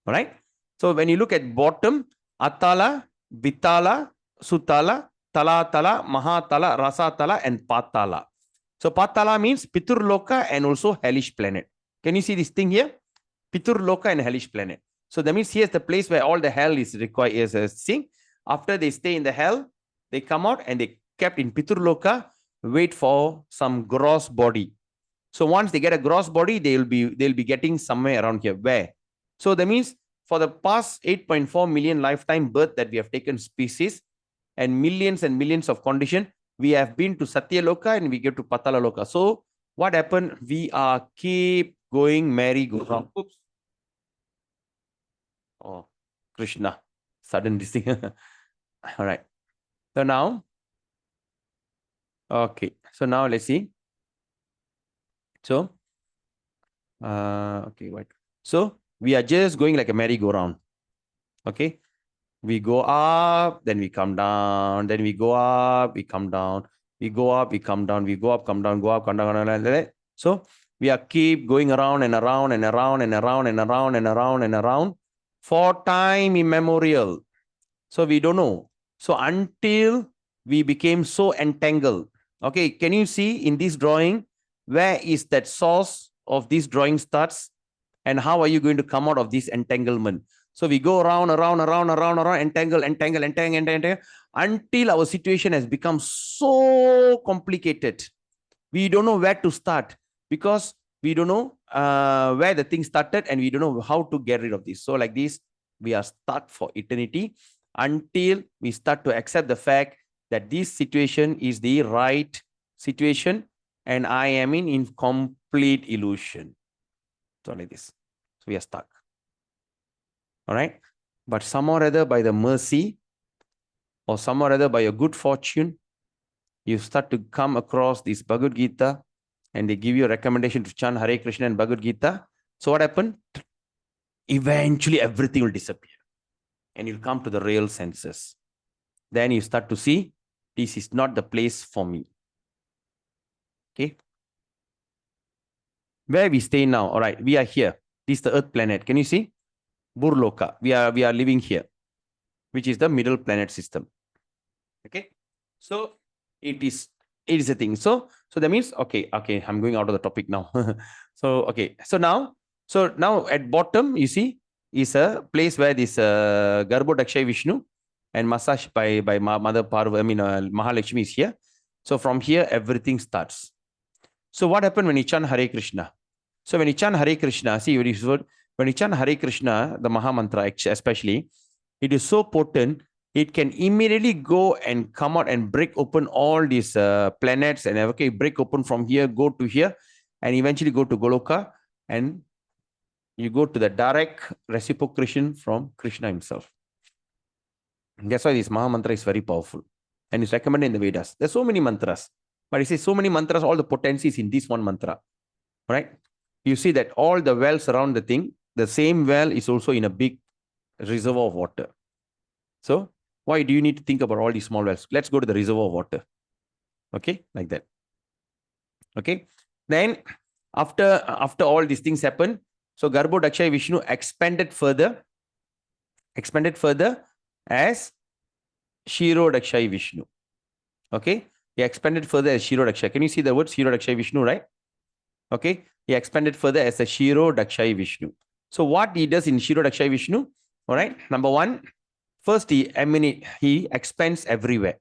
All right. So when you look at bottom, Atala, Vitala, Sutala, Talatala, Mahatala, Rasatala, and Patala. So Patala means Piturloka and also hellish planet. Can you see this thing here? Piturloka and hellish planet. So that means here's the place where all the hell is required. Is seeing. After they stay in the hell, they come out and they kept in Piturloka, wait for some gross body. So once they get a gross body, they'll be getting somewhere around here. Where? So that means for the past 8.4 million lifetime birth that we have taken species and millions of condition, we have been to Satyaloka and we get to Patalaloka. So what happened? We are keep going merry-go-round. Oops. Oh, Krishna. Sudden this thing. All right. So now, okay. So now let's see. So, okay, what? So we are just going like a merry-go-round. Okay. We go up, then we come down, then we go up, we come down, we go up, we come down, we go up, come down, go up, come down. So we are keep going around and around and around and around and around and around and around for time immemorial. So we don't know. So until we became so entangled. Okay, can you see in this drawing, where is that source of this drawing starts? And how are you going to come out of this entanglement? So we go around, entangle, until our situation has become so complicated. We don't know where to start because we don't know where the thing started and we don't know how to get rid of this. So like this, we are stuck for eternity until we start to accept the fact that this situation is the right situation and I am in complete illusion. So like this. So we are stuck. All right. But some or other by the mercy or some or other by your good fortune, you start to come across this Bhagavad Gita and they give you a recommendation to chant Hare Krishna and Bhagavad Gita. So what happened? Eventually everything will disappear and you'll come to the real senses. Then you start to see this is not the place for me. Okay. Where we stay now? All right. We are here. This is the Earth planet. Can you see? Bhurloka. We are living here, which is the middle planet system. Okay. So it is a thing. So that means, okay, I'm going out of the topic now. So, okay. So now at bottom, you see, is a place where this Garbo Dakshay Vishnu and massage by Mother Parvati, Mahalakshmi is here. So from here, everything starts. So what happened when you chant Hare Krishna? So when you chant Hare Krishna, see what is word. When you chant Hare Krishna, the Maha Mantra especially, it is so potent, it can immediately go and come out and break open all these planets and okay, break open from here, go to here, and eventually go to Goloka, and you go to the direct reciprocation from Krishna himself. That's why this Maha Mantra is very powerful and it's recommended in the Vedas. There's so many mantras, but it says so many mantras, all the potency is in this one mantra, right? You see that all the wells around the thing, the same well is also in a big reservoir of water. So why do you need to think about all these small wells? Let's go to the reservoir of water. Okay, like that. Okay. Then after all these things happen, so Garbo Dakshay Vishnu expanded further as Shiro Dakshay Vishnu. Okay. He expanded further as Shiro Dakshay. Can you see the word Shiro Dakshay Vishnu, right? Okay. He expanded further as a Shiro Dakshay Vishnu. So what he does in Shiro Dakshay Vishnu, all right, number one, first he expands everywhere.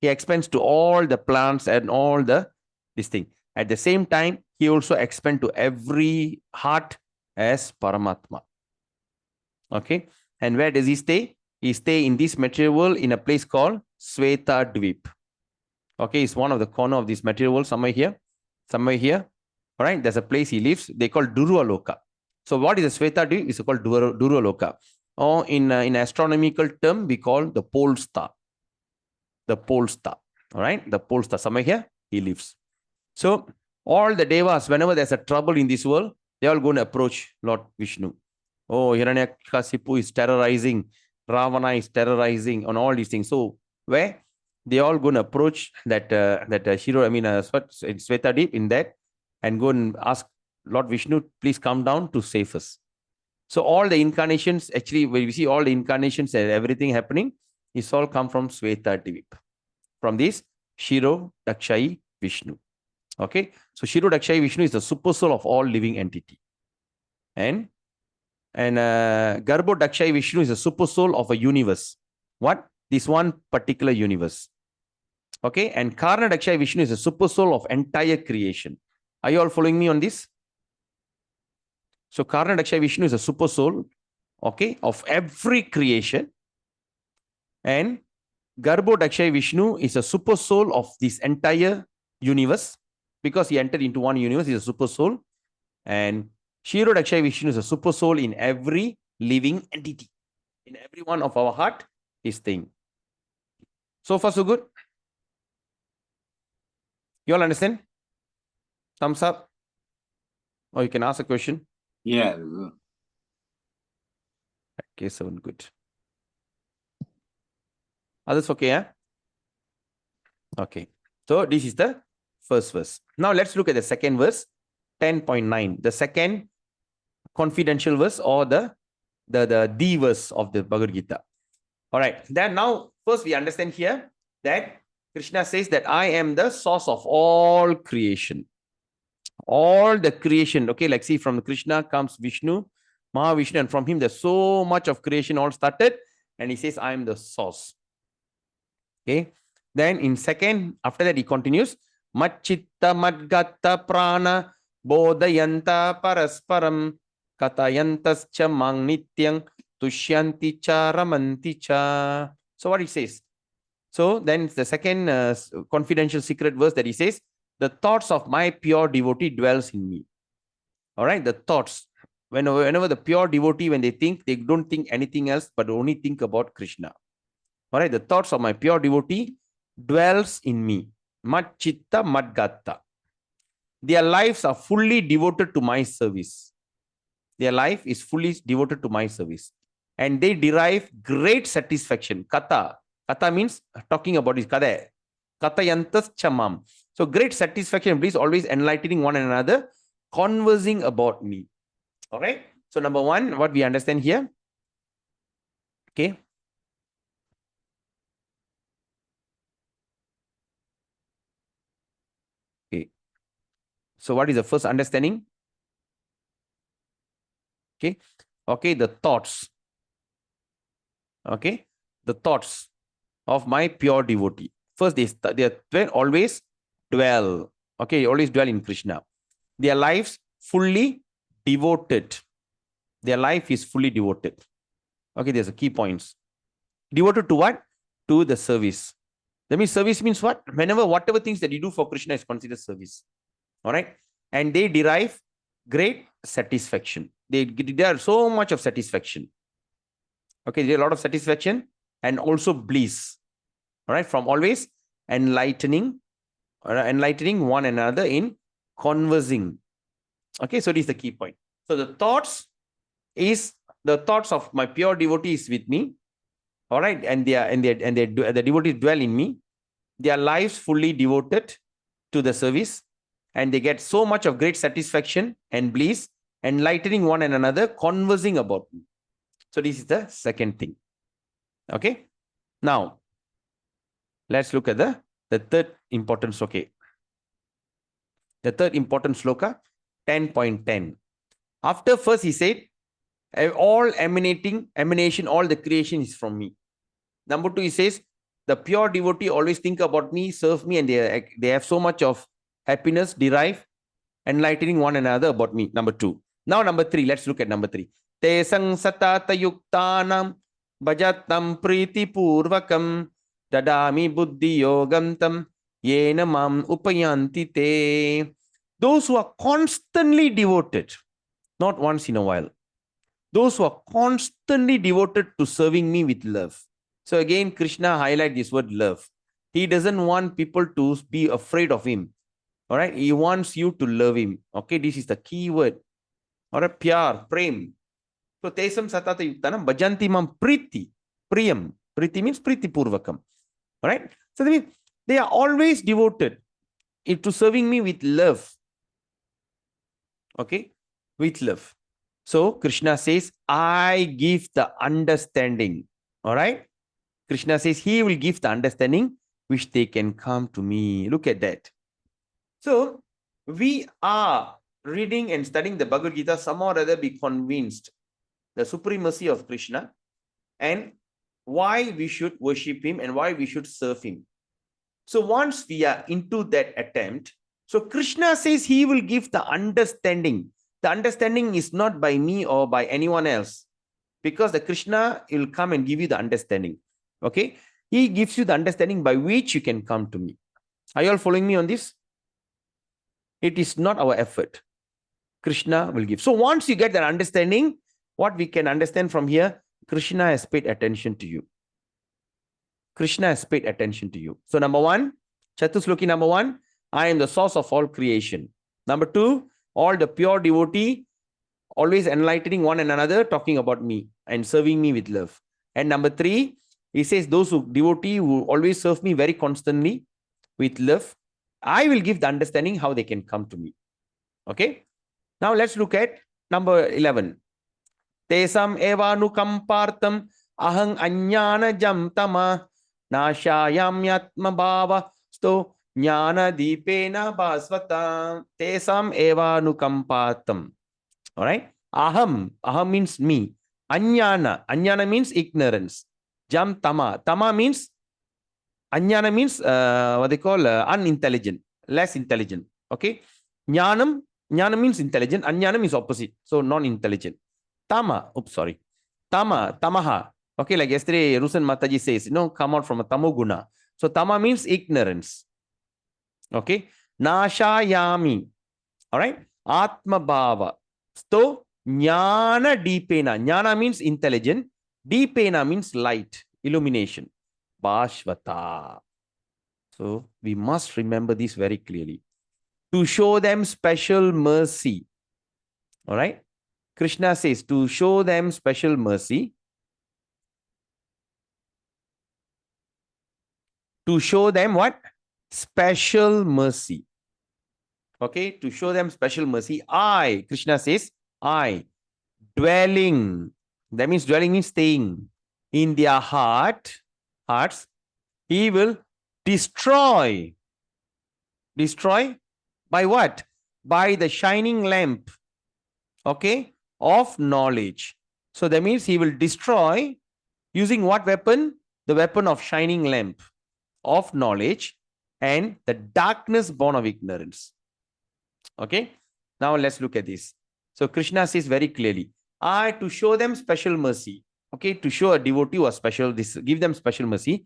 He expands to all the plants and all this thing. At the same time, he also expands to every heart as Paramatma. Okay. And where does he stay? He stays in this material world in a place called Sweta Dvip. Okay. It's one of the corner of this material world, somewhere here. All right. There's a place he lives. They call Durva Loka. So what is the Svetadvip? It's called Duraloka. Or in astronomical term, we call the pole star. The pole star. All right? The pole star. Somewhere here, he lives. So all the devas, whenever there's a trouble in this world, they're all going to approach Lord Vishnu. Oh, Hiranyakasipu is terrorizing. Ravana is terrorizing on all these things. So where they all going to approach Svetadvip in that and go and ask Lord Vishnu, please come down to save us. So all the incarnations, actually, when we see all the incarnations and everything happening, it's all come from Svetadvip. From this Shiro Dakshai Vishnu. Okay. So Shiro Dakshai Vishnu is the super soul of all living entity. And Garbo Dakshai Vishnu is the super soul of a universe. What? This one particular universe. Okay. And Karna Dakshai Vishnu is the super soul of entire creation. Are you all following me on this? So Karna Dakshai Vishnu is a super soul, okay, of every creation. And Garbo Dakshai Vishnu is a super soul of this entire universe. Because he entered into one universe, he is a super soul. And Shiro Dakshai Vishnu is a super soul in every living entity. In every one of our heart is staying. So far, so good? You all understand? Thumbs up. Or you can ask a question. Yeah. Okay, so good. Others okay, yeah? Okay. So this is the first verse. Now let's look at the second verse, 10.9. The second confidential verse or the verse of the Bhagavad Gita. All right. Then now, first we understand here that Krishna says that I am the source of all creation. All the creation. Okay, like see, from Krishna comes Vishnu, Mahavishnu, and from him there's so much of creation all started. And he says, I am the source. Okay. Then in second, after that he continues, Machitta Madgata Prana Bodhayanta Parasparam Katayantascha Mang Nityang Tushyanti Cha Ramanti Cha. So what he says? So then it's the second confidential secret verse that he says, the thoughts of my pure devotee dwells in me. All right, the thoughts. Whenever the pure devotee, when they think, they don't think anything else, but only think about Krishna. All right, the thoughts of my pure devotee dwells in me. Mat chitta mat gata. Their lives are fully devoted to my service. Their life is fully devoted to my service. And they derive great satisfaction. Kata. Kata means talking about this. Kata. Kata yantas chamam. So great satisfaction, please, always enlightening one another, conversing about me. All right. So number one, what we understand here. Okay. Okay. So what is the first understanding? Okay. Okay. The thoughts. Okay. The thoughts of my pure devotee. First, they always dwell. Okay. Always dwell in Krishna. Their lives fully devoted. Their life is fully devoted. Okay. There's a key points. Devoted to what? To the service. That means service means what? Whatever things that you do for Krishna is considered service. All right. And they derive great satisfaction. They are so much of satisfaction. Okay. There's a lot of satisfaction and also bliss. All right. From always enlightening one another in conversing. Okay. So this is the key point. So the thoughts of my pure devotees with me. All right. And the devotees dwell in me. Their lives fully devoted to the service. And they get so much of great satisfaction and bliss, enlightening one another, conversing about me. So this is the second thing. Okay. Now, let's look at the third important sloka. The third important sloka, 10.10. After first he said, all emanation, all the creation is from me. Number two, he says, the pure devotee always think about me, serve me, and they have so much of happiness derived, enlightening one another about me. Number two. Now number three, let's look at number three. Te sang satata yuktanam bhajatam priti purvakam dadami buddhi yogantam yena mam upayanti te. Those who are constantly devoted. Not once in a while. Those who are constantly devoted to serving me with love. So again, Krishna highlight this word love. He doesn't want people to be afraid of him. All right. He wants you to love him. Okay. This is the key word. All right. Pyar, prem. So tesam satata yuktanam bhajanti mam priti. Priyam. Priti means priti purvakam. All right. So that means they are always devoted to serving me with love. Okay. With love. So Krishna says, I give the understanding. All right. Krishna says he will give the understanding which they can come to me. Look at that. So we are reading and studying the Bhagavad Gita, some or other be convinced the supremacy of Krishna and why we should worship him and why we should serve him. So once we are into that attempt, so Krishna says he will give the understanding. The understanding is not by me or by anyone else, because the Krishna will come and give you the understanding. Okay. He gives you the understanding by which you can come to me. Are you all following me on this? It is not our effort. Krishna will give. So once you get that understanding, what we can understand from here, Krishna has paid attention to you. Krishna has paid attention to you. So number one, Chatusloki number one, I am the source of all creation. Number two, all the pure devotee, always enlightening one and another, talking about me and serving me with love. And number three, he says those who devotee who always serve me very constantly with love, I will give the understanding how they can come to me. Okay. Now let's look at number 11. Tesam evanukampartam ahang anyana jam tama nashayam yatma bhava sto jnana deepena bhasvata. Tesam evanukampartam. All right. Aham means me. Anyana means ignorance. Jam tama. Tama means, Anyana means what they call unintelligent, less intelligent. Okay. Jnana means intelligent. Anyana means opposite. So non-intelligent. Tamaha. Okay, like yesterday, Rusan Mataji says, come out from a tamoguna. So tama means ignorance. Okay. Nashayami. All right. Atma bhava. So jnana deepena. Jnana means intelligent. Deepena means light, illumination. Bhashvata. So we must remember this very clearly. To show them special mercy. All right. Krishna says to show them special mercy. To show them what? Special mercy. Okay. To show them special mercy. Krishna says, dwelling. That means dwelling means staying in their hearts. He will destroy. Destroy by what? By the shining lamp. Okay. Of knowledge. So that means he will destroy using what weapon? The weapon of shining lamp of knowledge and the darkness born of ignorance. Okay. Now let's look at this. So Krishna says very clearly, to show them special mercy. Okay. To show a devotee who are special, give them special mercy.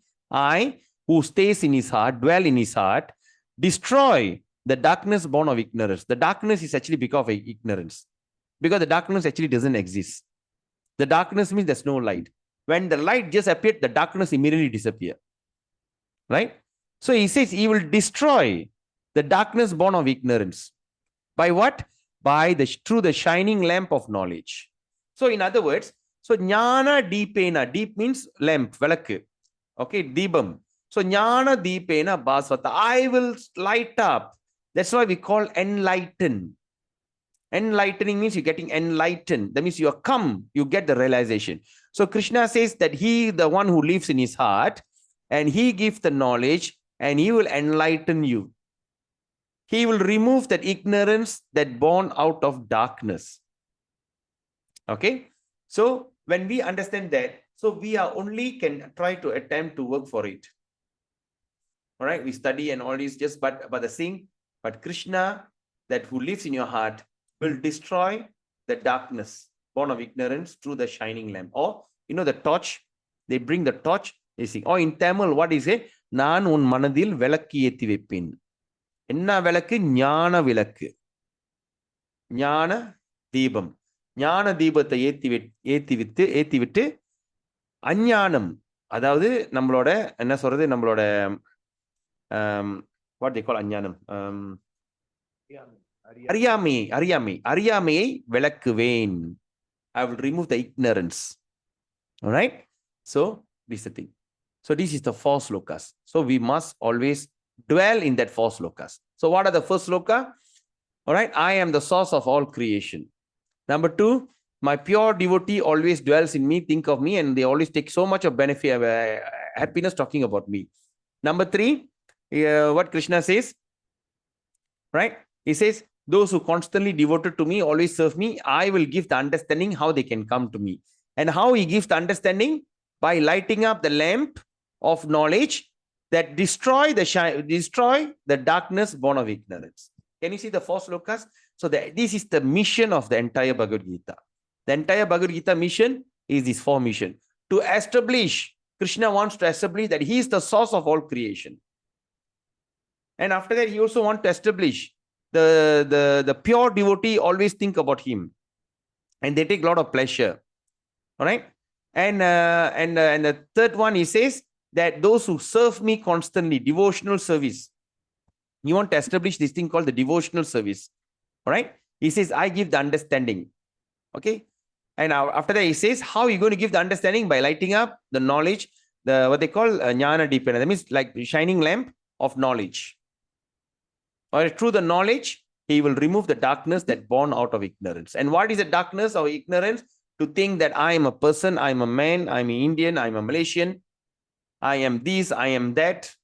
Who stays in his heart, dwell in his heart, destroy the darkness born of ignorance. The darkness is actually because of ignorance. Because the darkness actually doesn't exist. The darkness means there's no light. When the light just appeared, the darkness immediately disappeared. Right? So he says he will destroy the darkness born of ignorance. By what? Through the shining lamp of knowledge. So in other words, so jnana deepena. Deep means lamp, velakku. Okay, deepam. So jnana deepena bhasvata. I will light up. That's why we call enlighten. Enlightening means you're getting enlightened. That means you get the realization. So Krishna says that he, the one who lives in his heart, and he gives the knowledge and he will enlighten you. He will remove that ignorance that born out of darkness. Okay. So when we understand that, so we are only can try to attempt to work for it. All right. We study and all this just but the thing, but Krishna that who lives in your heart will destroy the darkness born of ignorance through the shining lamp. Or, the torch, they bring the torch, they sing. Or in Tamil, what is it? Naan un manadil velakki ethi veppin. Enna velakku? Jnana velakku. Jnana deepam. ஞான தீபத்தை ஏத்தி விட்டு அஞ்ஞானம், அதாவது நம்மளோட என்ன சொல்றது, நம்மளோட வாட் தே கால் அஞ்ஞானம், அறியாமையை விளக்குவேன். I will remove the ignorance. All right. So this is the thing. So this is the four slokas. So we must always dwell in that four slokas. So what are the first sloka? All right. I am the source of all creation. Number 2, my pure devotee always dwells in me, think of me, and they always take so much of benefit, happiness talking about me. Number 3, what Krishna says, right? He says, those who constantly devoted to me, always serve me, I will give the understanding how they can come to me. And how he gives the understanding? By lighting up the lamp of knowledge that destroy the darkness born of ignorance. Can you see the four slokas? So this is the mission of the entire Bhagavad Gita. The entire Bhagavad Gita mission is this four mission. To establish, Krishna wants to establish that he is the source of all creation. And after that, he also wants to establish the pure devotee always think about him. And they take a lot of pleasure. All right. And the third one, he says that those who serve me constantly, devotional service. You want to establish this thing called the devotional service. All right. He says, I give the understanding. Okay. And after that, he says, how are you going to give the understanding? By lighting up the knowledge, what they call jnana deepana. That means like shining lamp of knowledge. Or through the knowledge, he will remove the darkness that born out of ignorance. And what is the darkness or ignorance? To think that I am a person, I am a man, I am an Indian, I am a Malaysian, I am this, I am that.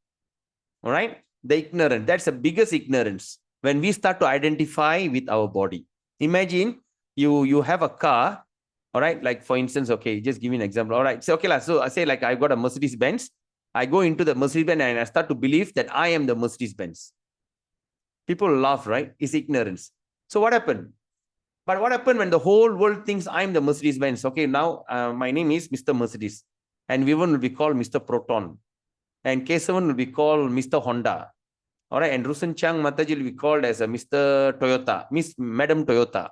All right. The ignorance, that's the biggest ignorance. When we start to identify with our body. Imagine you have a car, all right, like for instance, okay, just give me an example. All right, so okay, so I say like I've got a Mercedes Benz. I go into the Mercedes Benz and I start to believe that I am the Mercedes Benz. People laugh, right? It's ignorance. So what happened? But what happened when the whole world thinks I'm the Mercedes Benz? Okay, now my name is Mr. Mercedes, and Vivan will be called Mr. Proton, and Kesavan will be called Mr. Honda. All right, and Rusan Chang Mataji will be called as a Mr. Toyota, Madam Toyota.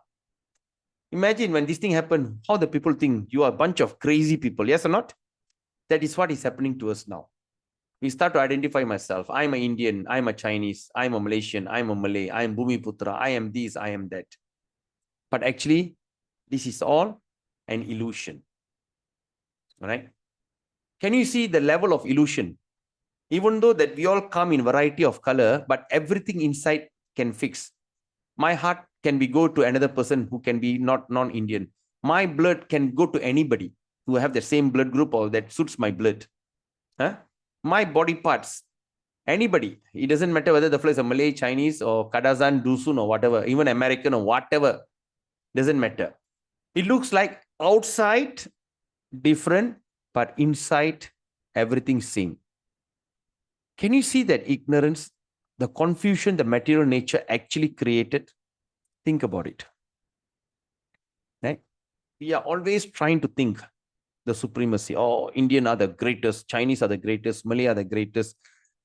Imagine when this thing happened, how the people think you are a bunch of crazy people, yes or not? That is what is happening to us now. We start to identify myself. I'm an Indian, I'm a Chinese, I'm a Malaysian, I'm a Malay, I'm Bhumiputra, I am this, I am that. But actually, this is all an illusion. All right? Can you see the level of illusion? Even though that we all come in variety of color, but everything inside can fix. My heart can be go to another person who can be not non-Indian. My blood can go to anybody who have the same blood group or that suits my blood. Huh? My body parts, anybody. It doesn't matter whether the fellow is a Malay, Chinese, or Kadazan, Dusun, or whatever, even American or whatever. Doesn't matter. It looks like outside different, but inside everything same. Can you see that ignorance, the confusion, the material nature actually created? Think about it. Right? We are always trying to think the supremacy. Oh, Indian are the greatest, Chinese are the greatest, Malay are the greatest,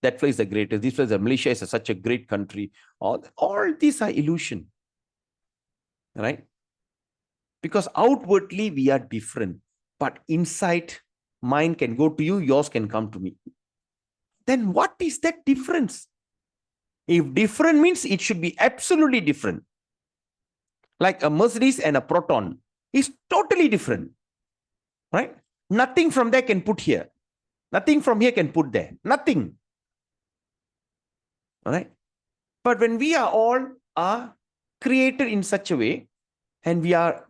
that place is the greatest, this place, Malaysia is such a great country. All these are illusion. Right? Because outwardly we are different, but inside mine can go to you, yours can come to me. Then what is that difference? If different means it should be absolutely different. Like a Mercedes and a Proton is totally different. Right? Nothing from there can put here. Nothing from here can put there. Nothing. All right? But when we are all created in such a way, and we are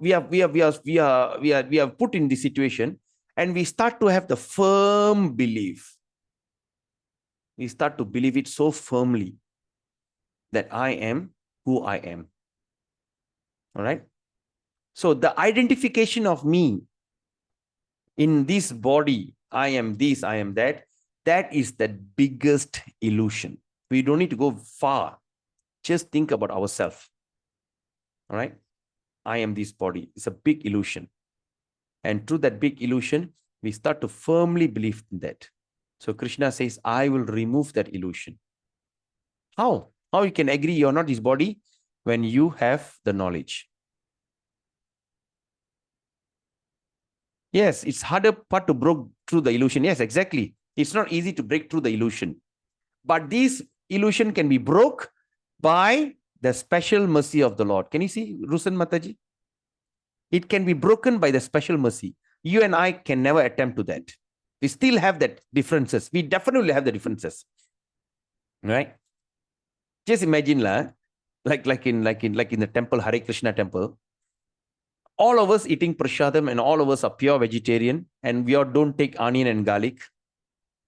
put in this situation, and we start to have the firm belief. We start to believe it so firmly that I am who I am. All right? So the identification of me in this body, I am this, I am that, that is the biggest illusion. We don't need to go far. Just think about ourselves. All right? I am this body. It's a big illusion. And through that big illusion, we start to firmly believe in that. So Krishna says, I will remove that illusion. How? How you can agree you're not this body? When you have the knowledge. Yes, it's harder part to break through the illusion. Yes, exactly. It's not easy to break through the illusion. But this illusion can be broke by the special mercy of the Lord. Can you see, Rusan Mataji? It can be broken by the special mercy. You and I can never attempt to that. We still have that differences. We definitely have the differences. Right? Just imagine like in the temple, Hare Krishna temple, all of us eating prasadam and all of us are pure vegetarian and we all don't take onion and garlic.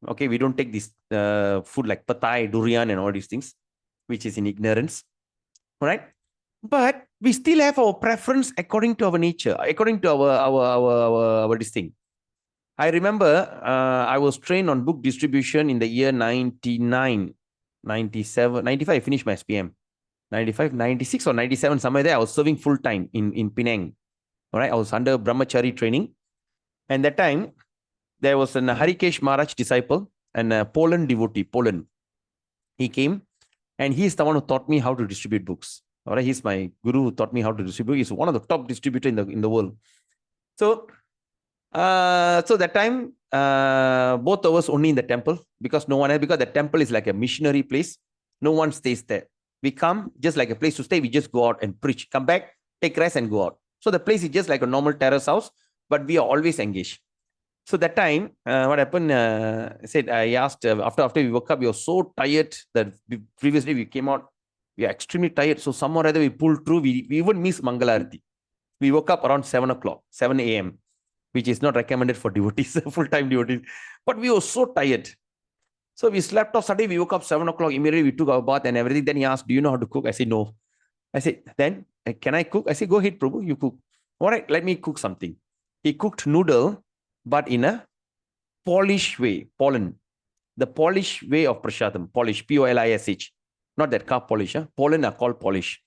Okay, we don't take this food like patai, durian and all these things, which is in ignorance. Right? But we still have our preference according to our nature, according to our this thing. I remember I was trained on book distribution in the year 99, 97, 95. I finished my SPM. 95, 96 or 97, somewhere there. I was serving full time in Penang. All right, I was under brahmachari training. And that time, there was an Harikesh Maharaj disciple and a Poland devotee, Poland. He came and he's the one who taught me how to distribute books. All right, he's my guru who taught me how to distribute. He's one of the top distributors in the world. So that time, both of us only in the temple because no one else, because the temple is like a missionary place. No one stays there. We come just like a place to stay. We just go out and preach, come back, take rest and go out. So the place is just like a normal terrace house, but we are always engaged. So that time, what happened, I asked, after we woke up, we were so tired that previously we came out, we are extremely tired. So somehow or other we pulled through, we even missed Mangalarati. We woke up around 7 o'clock, 7 a.m., which is not recommended for devotees, full-time devotees. But we were so tired. So we slept off. Suddenly we woke up 7 o'clock. Immediately we took our bath and everything. Then he asked, do you know how to cook? I said, no. I said, then can I cook? I said, go ahead, Prabhu, you cook. All right, let me cook something. He cooked noodle, but in a Polish way, Poland. The Polish way of prasadam, Polish, Polish. Not that car polish. Huh? Poland are called Polish.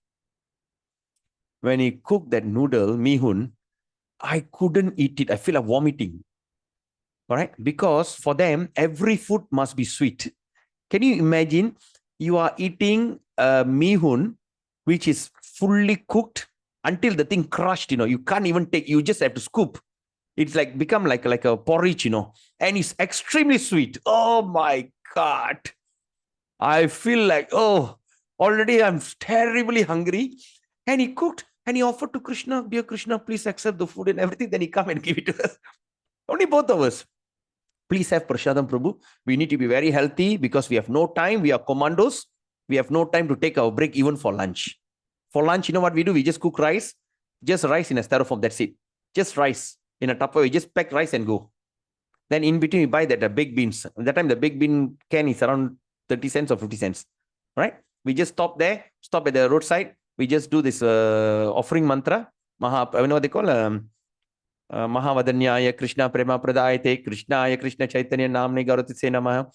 When he cooked that noodle, mihun, I couldn't eat it. I feel like vomiting. All right. Because for them, every food must be sweet. Can you imagine you are eating a mihun, which is fully cooked until the thing crushed, you can't even take, you just have to scoop. It's like become like a porridge, and it's extremely sweet. Oh my God. I feel like, already I'm terribly hungry. And he cooked and he offered to Krishna, dear Krishna, please accept the food and everything. Then he come and give it to us. Only both of us. Please have prasadam, Prabhu. We need to be very healthy because we have no time. We are commandos. We have no time to take our break even for lunch. For lunch, you know what we do? We just cook rice. Just rice in a styrofoam. That's it. Just rice in a Tupperware. We just pack rice and go. Then in between, we buy the big beans. At that time, the big bean can is around 30 cents or 50 cents. Right? We just stop there. Stop at the roadside. We just do this offering mantra. You know what they call? Mahavadanyaya Krishna Prema Pradayate Krishnaya Krishna Chaitanya Namne Gaurati Namaha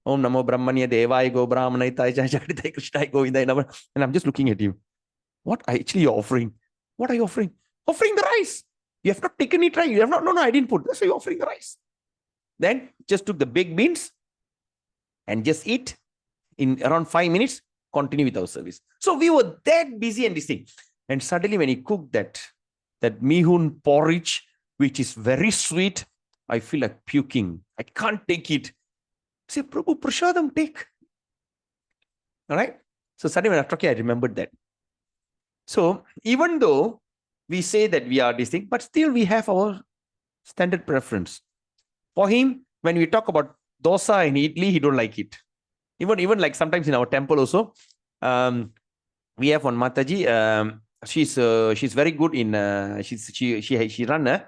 Om Namo Brahmanya Devaya Go Brahmanaitai Jagaditai Krishna Govindai Namaha. And I'm just looking at you. What are actually you offering? What are you offering? Offering the rice. You have not taken it right. You have not, no, I didn't put. That's why you're offering the rice. Then just took the baked beans and just eat in around 5 minutes. Continue with our service. So we were that busy and this thing. And suddenly when he cooked that mihun porridge, which is very sweet, I feel like puking. I can't take it. I say, Prabhu, prasadam, take. All right. So suddenly when I was talking, I remembered that. So even though we say that we are this thing, but still we have our standard preference. For him, when we talk about dosa and idli, he don't like it. Even like sometimes in our temple also, we have one Mataji. She's very good in she run a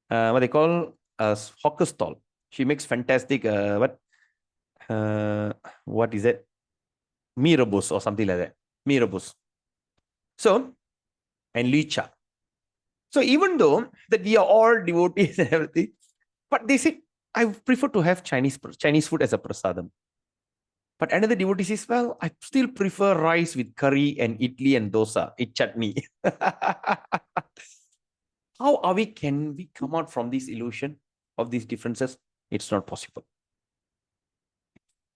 what they call a hawker stall. She makes fantastic what is it? Mee rebus or something like that. Mee rebus. So and licha. So even though that we are all devotees and everything, but they say I prefer to have Chinese food as a prasadam. But another devotee says, well, I still prefer rice with curry and idli and dosa, chutney. How can we come out from this illusion of these differences? It's not possible.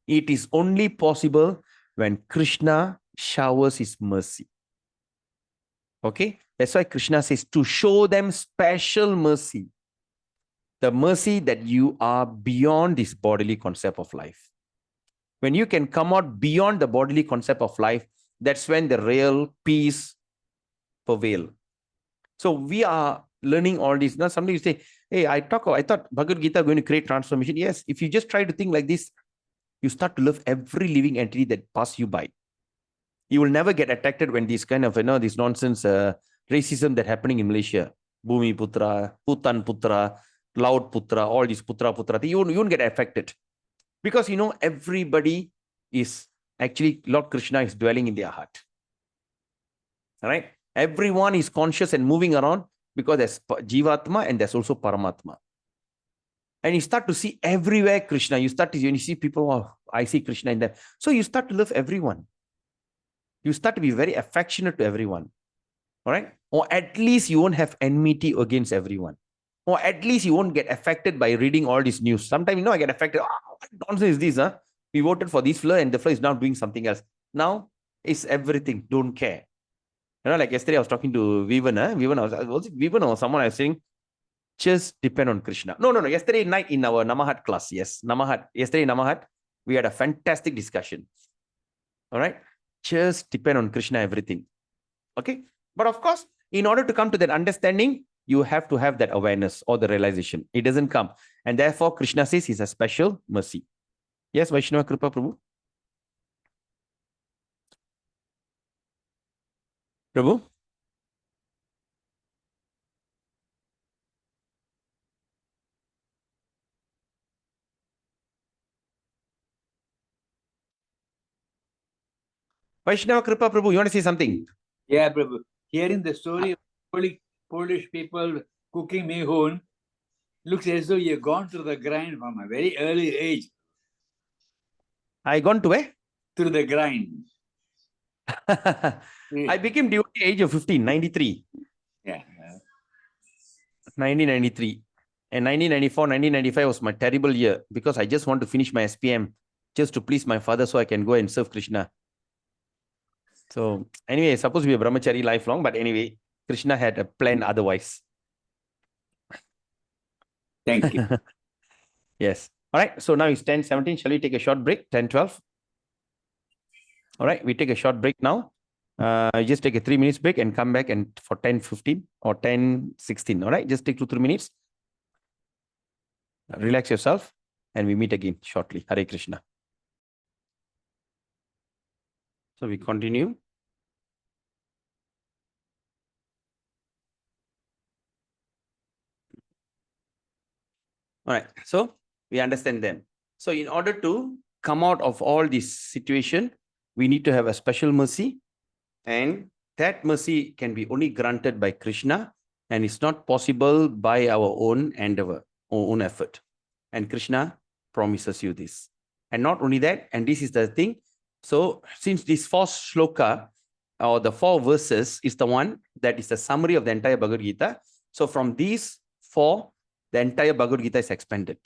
It is only possible when Krishna showers his mercy. Okay? That's why Krishna says to show them special mercy. The mercy that you are beyond this bodily concept of life. When you can come out beyond the bodily concept of life, that's when the real peace prevail. So we are learning all this. Now somebody you say, hey, I thought Bhagavad Gita going to create transformation. Yes, if you just try to think like this, you start to love every living entity that pass you by. You will never get attracted when this kind of, this nonsense racism that happening in Malaysia. Bhumi Putra, Putan Putra, Loud Putra, all these Putra, you won't get affected. Because, everybody is actually, Lord Krishna is dwelling in their heart. All right? Everyone is conscious and moving around because there's Jivatma and there's also Paramatma. And you start to see everywhere Krishna. You see people, oh, I see Krishna in them. So you start to love everyone. You start to be very affectionate to everyone. All right? Or at least you won't have enmity against everyone. Or at least you won't get affected by reading all this news. Sometimes, I get affected. Oh, what nonsense is this? Huh? We voted for this fella and the fella is now doing something else. Now, it's everything. Don't care. Like yesterday I was talking to Vivan. Was it Vivan or someone I was saying, just depend on Krishna. No. Yesterday night in our Namahat class. Yes, Namahat. Yesterday in Namahat, we had a fantastic discussion. All right. Just depend on Krishna, everything. Okay. But of course, in order to come to that understanding, you have to have that awareness or the realization. It doesn't come. And therefore, Krishna says he's a special mercy. Yes, Vaishnava Kripa Prabhu. Prabhu? Vaishnava Kripa Prabhu, you want to say something? Yeah, Prabhu. Hearing the story of Polish people cooking mehun looks as though you've gone through the grind from a very early age. I gone to where? Through the grind. I became devotee age of 15, 93. Yeah. 1993. And 1994, 1995 was my terrible year because I just want to finish my SPM just to please my father so I can go and serve Krishna. So anyway, it's supposed to be a brahmachari lifelong, but anyway, Krishna had a plan otherwise. Thank you. Yes. All right. So now it's 10:17. Shall we take a short break? 10:12. All right. We take a short break now. Just take a 3 minutes break and come back and for 10:15 or 10:16. All right. Just take 2-3 minutes. Relax yourself and we meet again shortly. Hare Krishna. So we continue. All right. So we understand them. So in order to come out of all this situation, we need to have a special mercy. And that mercy can be only granted by Krishna. And it's not possible by our own endeavor or own effort. And Krishna promises you this. And not only that, and this is the thing. So since this 4th shloka or the 4 verses is the one that is the summary of the entire Bhagavad Gita. So from these 4, the entire Bhagavad Gita is expanded.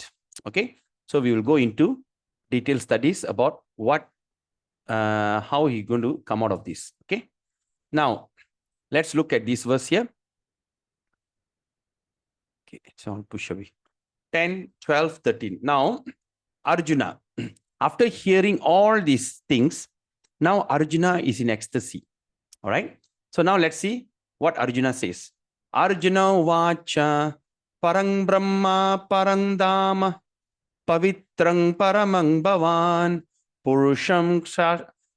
Okay. So we will go into detailed studies about what, how he's going to come out of this. Okay. Now, let's look at this verse here. Okay, it's all push away. 10, 12, 13. Now, Arjuna, after hearing all these things, now Arjuna is in ecstasy. All right. So now let's see what Arjuna says. Arjuna vacha parang brahma parang dama pavitrang paramang bhavan purusham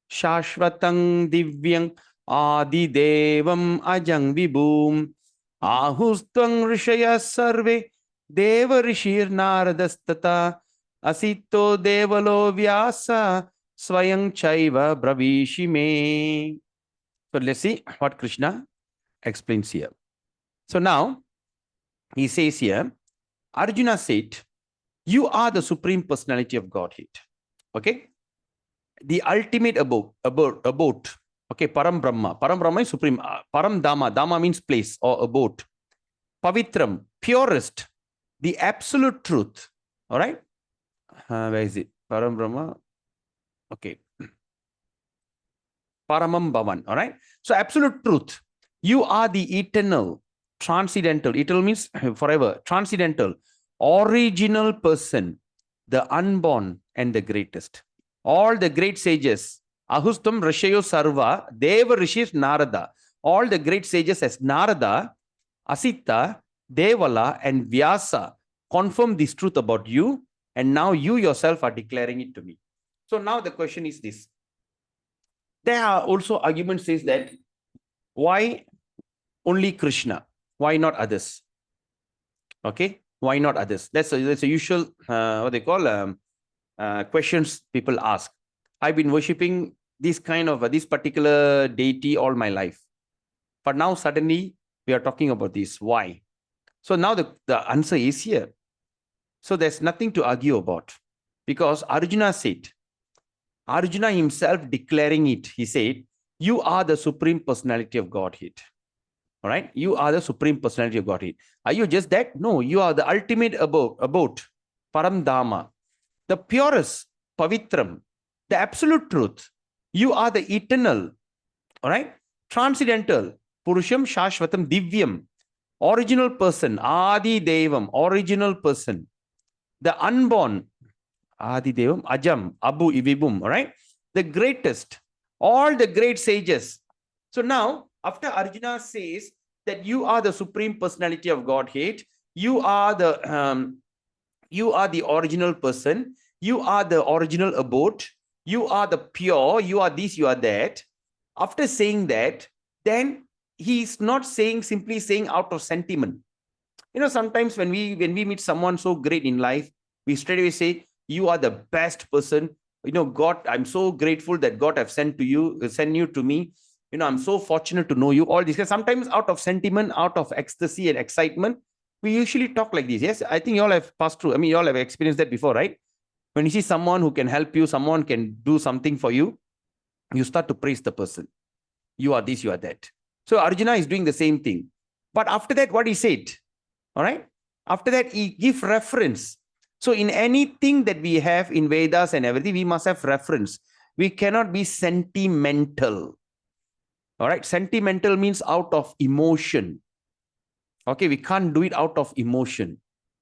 shashvatang divyang adi devam ajang vibhum ahustvang rishaya sarve deva rishir naradastata asito devalo vyasa swayang chaiva bravishi me. So let's see what Krishna explains here. So now he says here, Arjuna said, you are the supreme personality of Godhead. Okay. The ultimate abode. Okay. Param Brahma. Param Brahma is supreme. Param Dhamma. Dhamma means place or abode. Pavitram, purest. The absolute truth. All right. Where is it? Param Brahma. Okay. Paramam Bhavan. All right. So absolute truth. You are the eternal, transcendental. Eternal means forever. Transcendental, original person, the unborn and the greatest. All the great sages, Ahustam Rishayo Sarva, Deva Rishis Narada, all the great sages as Narada, Asita, Devala, and Vyasa confirm this truth about you, and now you yourself are declaring it to me. So now the question is this. There are also arguments says that why only Krishna? Why not others? Okay, why not others? That's a usual what they call questions people ask. I've been worshipping this kind of this particular deity all my life, but now suddenly we are talking about this. Why? So now the answer is here. So there's nothing to argue about, because Arjuna said, Arjuna himself declaring it, he said, you are the supreme personality of Godhead. All right, you are the supreme personality of Godhead. Are you just that? No, you are the ultimate abode, Param Dhamma, the purest, Pavitram, the absolute truth. You are the eternal, all right, transcendental, Purusham Shashvatam Divyam, original person, Adi Devam, original person, the unborn, Adi Devam, Ajam, Abu Ivibum, all right, the greatest, all the great sages. So now, after Arjuna says that you are the supreme personality of Godhead, you are the original person, you are the original abode, you are the pure, you are this, you are that. After saying that, then he's not saying simply saying out of sentiment. You know, sometimes when we meet someone so great in life, we straight away say, you are the best person. You know, God, I'm so grateful that God have sent you to me. You know, I'm so fortunate to know you. All this. Sometimes out of sentiment, out of ecstasy and excitement, we usually talk like this. Yes, I think you all have passed through. I mean, you all have experienced that before, right? When you see someone who can help you, someone can do something for you, you start to praise the person. You are this, you are that. So Arjuna is doing the same thing. But after that, what he said, all right? After that, he gives reference. So in anything that we have in Vedas and everything, we must have reference. We cannot be sentimental. All right? Sentimental means out of emotion. Okay, we can't do it out of emotion.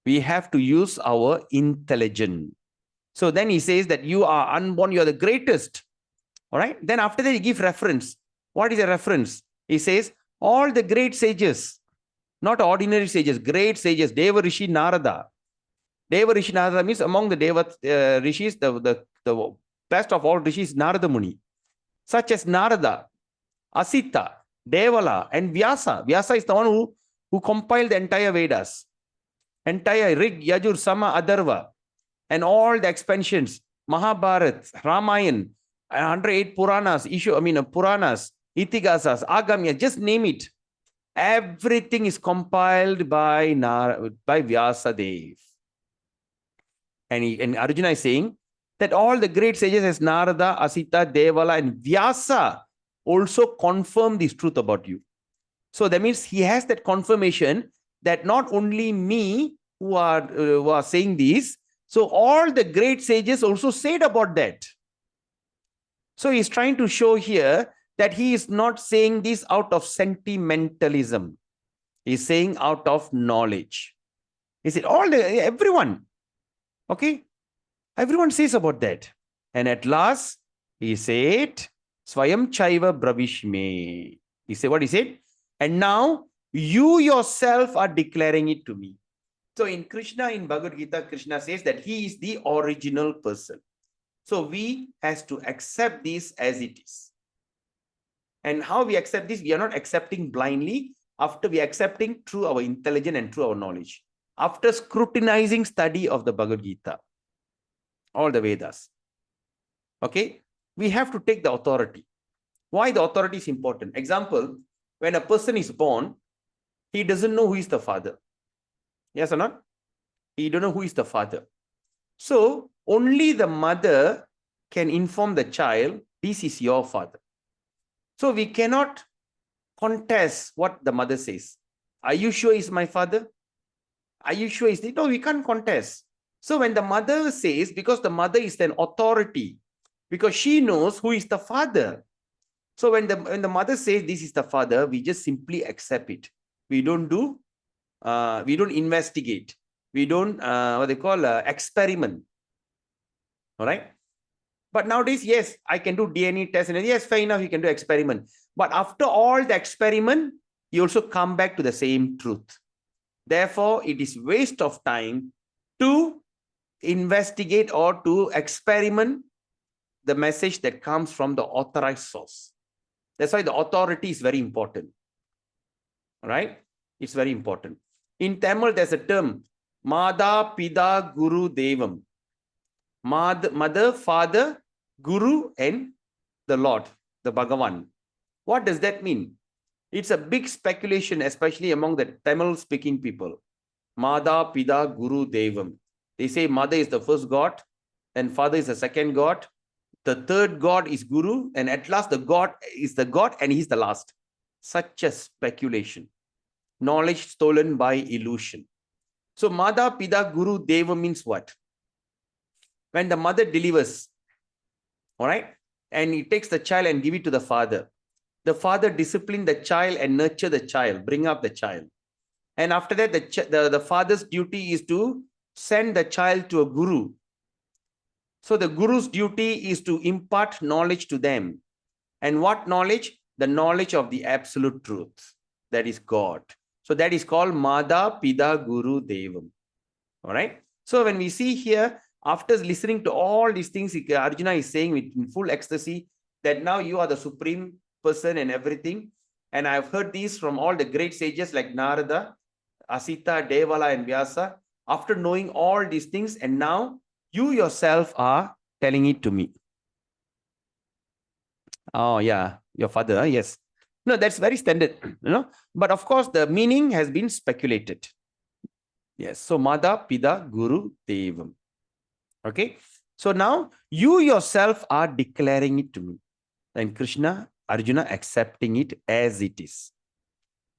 We have to use our intelligence. So then he says that you are unborn, you are the greatest. All right? Then after that, he gives reference. What is a reference? He says, all the great sages, not ordinary sages, great sages, Deva Rishi Narada. Deva Rishi Narada means among the Deva Rishis, the best of all Rishis, Narada Muni, such as Narada, Asita, Devala, and Vyasa. Vyasa is the one who compiled the entire Vedas, entire Rig, Yajur, Sama, Adarva, and all the expansions, Mahabharat, Ramayan, 108 Puranas, Puranas, Itigasas, Agamya, just name it. Everything is compiled by Vyasa Dev. And Arjuna is saying that all the great sages as Narada, Asita, Devala, and Vyasa also confirm this truth about you. So that means he has that confirmation that not only me who are saying this, so all the great sages also said about that. So he's trying to show here that he is not saying this out of sentimentalism. He's saying out of knowledge. He said, everyone, okay? Everyone says about that. And at last, he said, Swayam Chaiva Bravishme. He said, what he said? And now, you yourself are declaring it to me. So in Krishna, in Bhagavad Gita, Krishna says that he is the original person. So we has to accept this as it is. And how we accept this? We are not accepting blindly. After we are accepting through our intelligence and through our knowledge. After scrutinizing study of the Bhagavad Gita, all the Vedas. Okay? We have to take the authority. Why the authority is important? Example, when a person is born, he doesn't know who is the father. Yes or not? He don't know who is the father. So only the mother can inform the child, this is your father. So we cannot contest what the mother says. Are you sure he's my father? Are you sure he's the... No, we can't contest. So when the mother says, because the mother is an authority, because she knows who is the father. So when the mother says this is the father, we just simply accept it. We don't investigate. We don't, what they call experiment. All right. But nowadays, yes, I can do DNA test, and yes, fair enough, you can do experiment. But after all the experiment, you also come back to the same truth. Therefore, it is waste of time to investigate or to experiment the message that comes from the authorized source. That's why the authority is very important. All right? It's very important. In Tamil, there's a term, Mada, Pida, Guru, Devam. Mother, Father, Guru, and the Lord, the Bhagavan. What does that mean? It's a big speculation, especially among the Tamil-speaking people. Mada, Pida, Guru, Devam. They say mother is the first God, and father is the second God. The third God is Guru, and at last the God is the God, and he's the last. Such a speculation. Knowledge stolen by illusion. So Mada, Pida, Guru, Deva means what? When the mother delivers, all right, and he takes the child and give it to the father discipline the child and nurture the child, bring up the child. And after that, the father's duty is to send the child to a guru. So the guru's duty is to impart knowledge to them. And what knowledge? The knowledge of the absolute truth. That is God. So that is called Mada, Pida, Guru, Devam. All right. So when we see here, after listening to all these things, Arjuna is saying with full ecstasy that now you are the supreme person and everything. And I've heard these from all the great sages like Narada, Asita, Devala, and Vyasa. After knowing all these things, and now you yourself are telling it to me. Oh, yeah, your father, yes. No, that's very standard, But of course, the meaning has been speculated. Yes, so Mada, Pida, Guru, Devam. Okay, so now you yourself are declaring it to me. And Krishna, Arjuna accepting it as it is.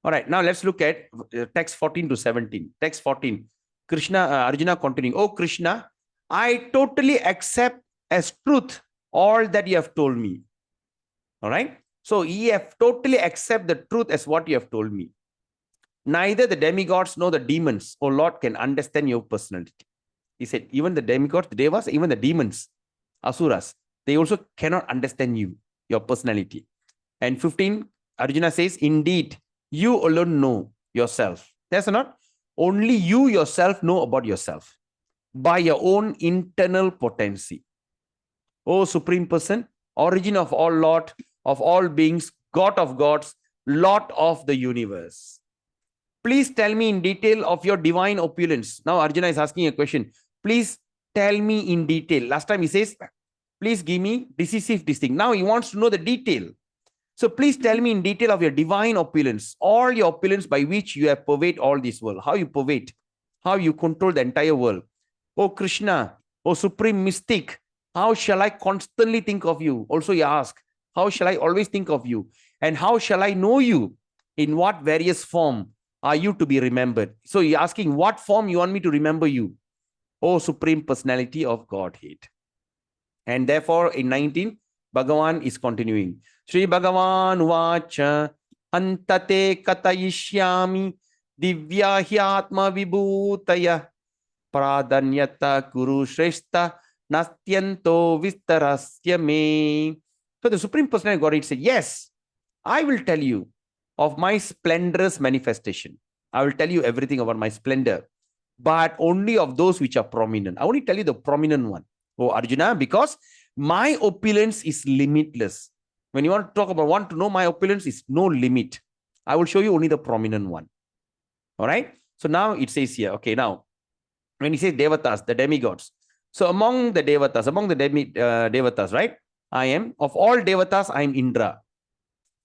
All right, now let's look at text 14 to 17. Text 14, Arjuna continuing, oh Krishna, I totally accept as truth all that you have told me. All right, so ye have totally accept the truth as what you have told me. Neither the demigods nor the demons, O Lord, can understand your personality. He said, even the demigods, the devas, even the demons, asuras, they also cannot understand you, your personality. And 15, Arjuna says, indeed, you alone know yourself. That's not. Only you yourself know about yourself by your own internal potency. O Supreme Person, origin of all Lord, of all beings, God of gods, Lord of the universe. Please tell me in detail of your divine opulence. Now Arjuna is asking a question. Please tell me in detail. Last time he says, please give me decisive this thing. Now he wants to know the detail. So please tell me in detail of your divine opulence, all your opulence by which you have pervade all this world, how you pervade, how you control the entire world. Oh Krishna, oh Supreme Mystic, how shall I constantly think of you? Also you ask, how shall I always think of you? And how shall I know you? In what various form are you to be remembered? So you're asking, what form you want me to remember you? Oh Supreme Personality of Godhead. And therefore in 19, Bhagavan is continuing. Sri Bhagavan Vacha Antate Katayishyami Divya Hyatma Vibhutaya Pradanyata Kuru Shrestha Nastyanto Vistarasya Me. So the Supreme Personality of Godhead said, yes, I will tell you of my splendorous manifestation. I will tell you everything about my splendor, but only of those which are prominent. I only tell you the prominent one. Oh Arjuna, because my opulence is limitless. When you want to know my opulence, is no limit. I will show you only the prominent one. All right. So now it says here, okay, now when he says devatas, the demigods. So among the devatas, devatas, right? I am, of all devatas, I am Indra.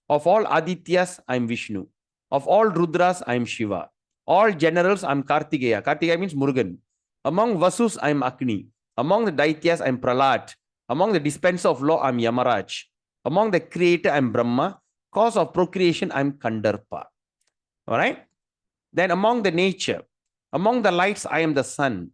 Of all Adityas, I am Vishnu. Of all Rudras, I am Shiva. All generals, I am Kartikeya. Kartikeya means Murugan. Among Vasus, I am Agni. Among the Daityas, I am Prahlad. Among the dispenser of law, I am Yamaraj. Among the creator, I am Brahma. Cause of procreation, I am Kandarpa. All right. Then among the nature, among the lights, I am the sun.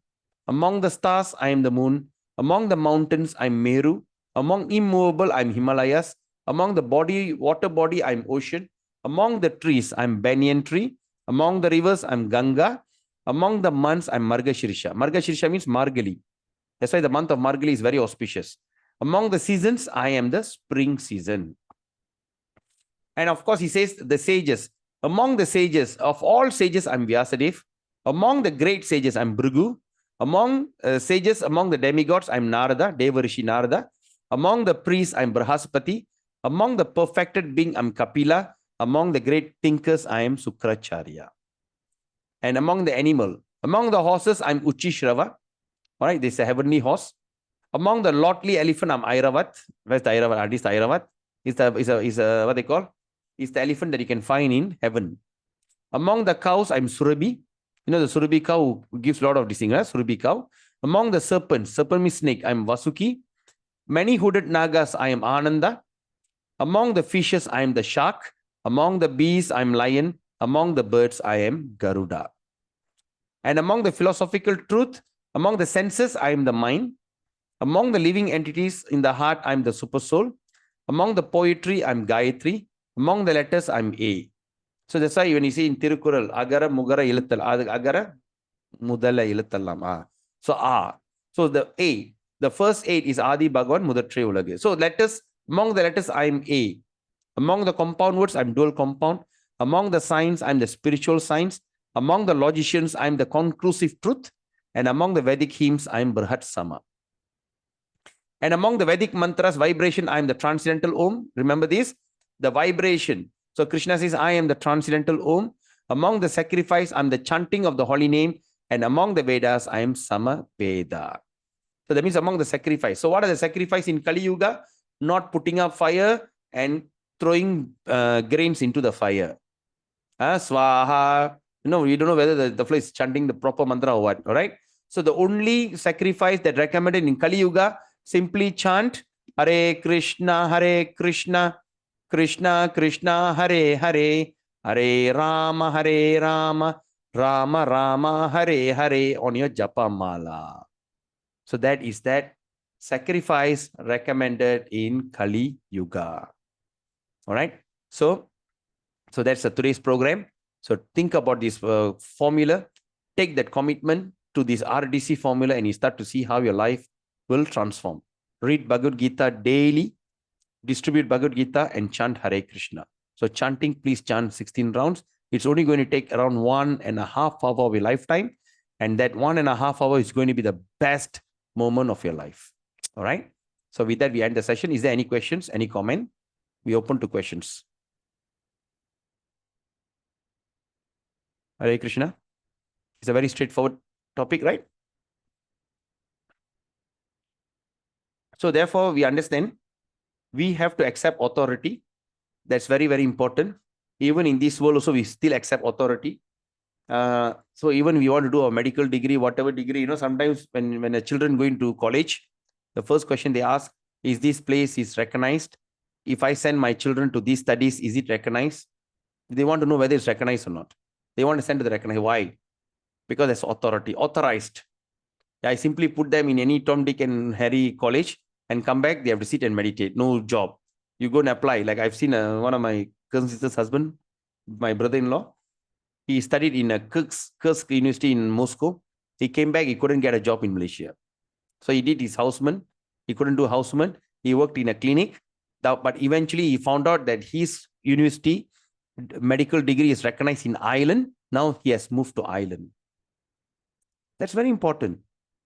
Among the stars, I am the moon. Among the mountains, I am Meru. Among immovable, I am Himalayas. Among the water body, I am ocean. Among the trees, I am banyan tree. Among the rivers, I am Ganga. Among the months, I'm Margashirsha. Margashirsha means Margali. That's why the month of Margali is very auspicious. Among the seasons, I am the spring season. And of course, he says the sages. Among the sages, of all sages, I'm Vyasadeva. Among the great sages, I'm Bhrigu. Among sages, among the demigods, I'm Narada, Devarishi Narada. Among the priests, I'm Brahaspati. Among the perfected being, I'm Kapila. Among the great thinkers, I am Sukracharya. And among the animal, among the horses, I'm Uchishrava. All right, this is a heavenly horse. Among the lordly elephant, I'm Airavat. Where's the Airavat? This Airavat is a what they call? Is the elephant that you can find in heaven. Among the cows, I'm Surabhi. You know the Surabhi cow gives a lot of this thing, right? Surabhi cow. Among the serpents, serpent means snake, I'm Vasuki. Many hooded nagas, I am Ananda. Among the fishes, I am the shark. Among the bees, I am lion. Among the birds, I am Garuda. And among the philosophical truth, among the senses, I am the mind. Among the living entities in the heart, I am the super soul. Among the poetry, I am Gayatri. Among the letters, I am A. So that's why when you see in Tirukural, Agara, Mugara, Iluttal, Agara, Mudala, Iluttallam. So A. So the A, the first 8 is Adi Bhagavan, Mudatre Ulage. So letters, among the letters, I am A. Among the compound words, I am dual compound. Among the signs, I am the spiritual signs. Among the logicians, I am the conclusive truth. And among the Vedic hymns, I am Brihat Sama. And among the Vedic mantras, vibration, I am the transcendental Om. Remember this? The vibration. So Krishna says, I am the transcendental Om. Among the sacrifice, I am the chanting of the holy name. And among the Vedas, I am Samaveda. So that means among the sacrifice. So what are the sacrifice in Kali Yuga? Not putting up fire and throwing grains into the fire. Swaha. No, you don't know whether the flow is chanting the proper mantra or what. All right. So the only sacrifice that recommended in Kali Yuga, simply chant Hare Krishna, Krishna Krishna, Hare Hare, Hare Rama, Rama Rama, Hare Hare on your japa mala. So that is that sacrifice recommended in Kali Yuga. All right. So that's today's program. So think about this formula. Take that commitment to this RDC formula and you start to see how your life will transform. Read Bhagavad Gita daily, distribute Bhagavad Gita and chant Hare Krishna. So chanting, please chant 16 rounds. It's only going to take around 1.5 hours of your lifetime. And that 1.5 hours is going to be the best moment of your life. All right. So with that, we end the session. Is there any questions, any comment? We open to questions. Hare Krishna. It's a very straightforward topic, right? So therefore, we understand we have to accept authority. That's very, very important. Even in this world also, we still accept authority. So even we want to do a medical degree, whatever degree, you know, sometimes when the children go into college, the first question they ask is this place is recognized. If I send my children to these studies, is it recognized? They want to know whether it's recognized or not. They want to send to the recognized. Why? Because there's authority, authorized. I simply put them in any Tom, Dick and Harry college and come back, they have to sit and meditate. No job. You go and apply. Like I've seen one of my cousin sister's husband, my brother-in-law. He studied in a Kursk University in Moscow. He came back, he couldn't get a job in Malaysia. So he did his houseman. He couldn't do houseman. He worked in a clinic. But eventually he found out that his university medical degree is recognized in Ireland. Now he has moved to Ireland. That's very important.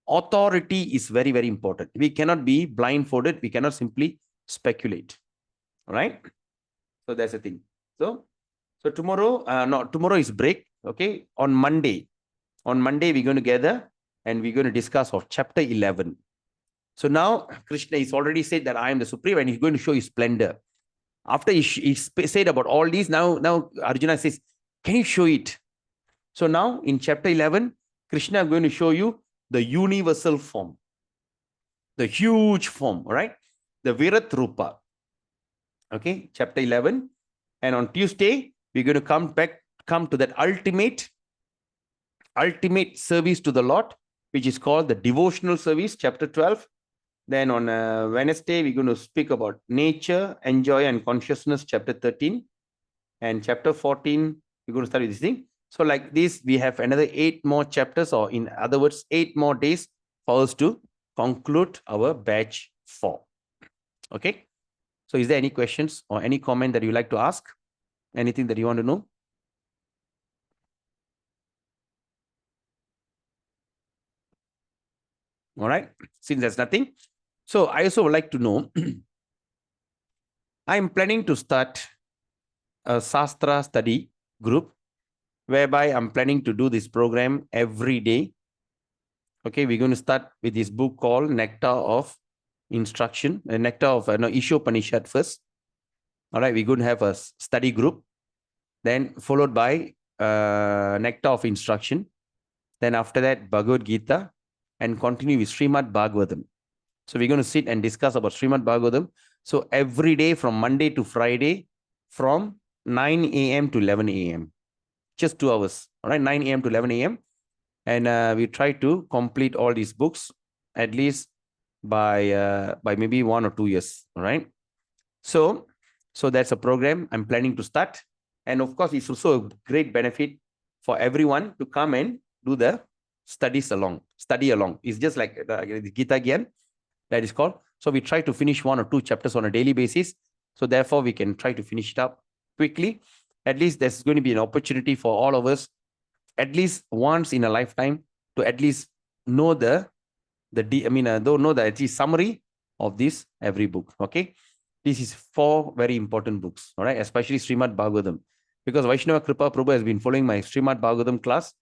Authority is very, very important. We cannot be blindfolded. We cannot simply speculate. All right. So that's the thing. So tomorrow, tomorrow is break. Okay. On Monday, we're going to gather and we're going to discuss of chapter 11. So now Krishna is already said that I am the supreme and he's going to show his splendor. After he said about all these, now Arjuna says, can you show it? So now in chapter 11, Krishna is going to show you the universal form, the huge form, right? The Virat Rupa. Okay, chapter 11. And on Tuesday, we're going to come to that ultimate service to the Lord, which is called the devotional service, chapter 12. Then on Wednesday, we're going to speak about nature, enjoy, and consciousness, chapter 13. And chapter 14, we're going to start with this thing. So like this, we have another 8 more chapters, or in other words, 8 more days for us to conclude our batch 4. Okay. So is there any questions or any comment that you like to ask? Anything that you want to know? All right. Since there's nothing. So I also would like to know, I'm planning to start a Sastra study group, whereby I'm planning to do this program every day. Okay, we're going to start with this book called Nectar of Instruction, Nectar of Ishopanishad first. All right, we're going to have a study group, then followed by Nectar of Instruction. Then after that, Bhagavad Gita, and continue with Srimad Bhagavatam. So we're going to sit and discuss about Srimad Bhagavatam. So every day from Monday to Friday, from 9 a.m. to 11 a.m. Just 2 hours. All right, 9 a.m. to 11 a.m. And we try to complete all these books at least by maybe 1 or 2 years. All right. So that's a program I'm planning to start. And of course, it's also a great benefit for everyone to come and do the study along. It's just like the Gita Gyan, that is called. So we try to finish 1 or 2 chapters on a daily basis. So therefore, we can try to finish it up quickly. At least there's going to be an opportunity for all of us, at least once in a lifetime, to at least know know the at least summary of this every book. Okay. This is 4 very important books. All right. Especially Srimad Bhagavatam. Because Vaishnava Kripa Prabhu has been following my Srimad Bhagavatam class.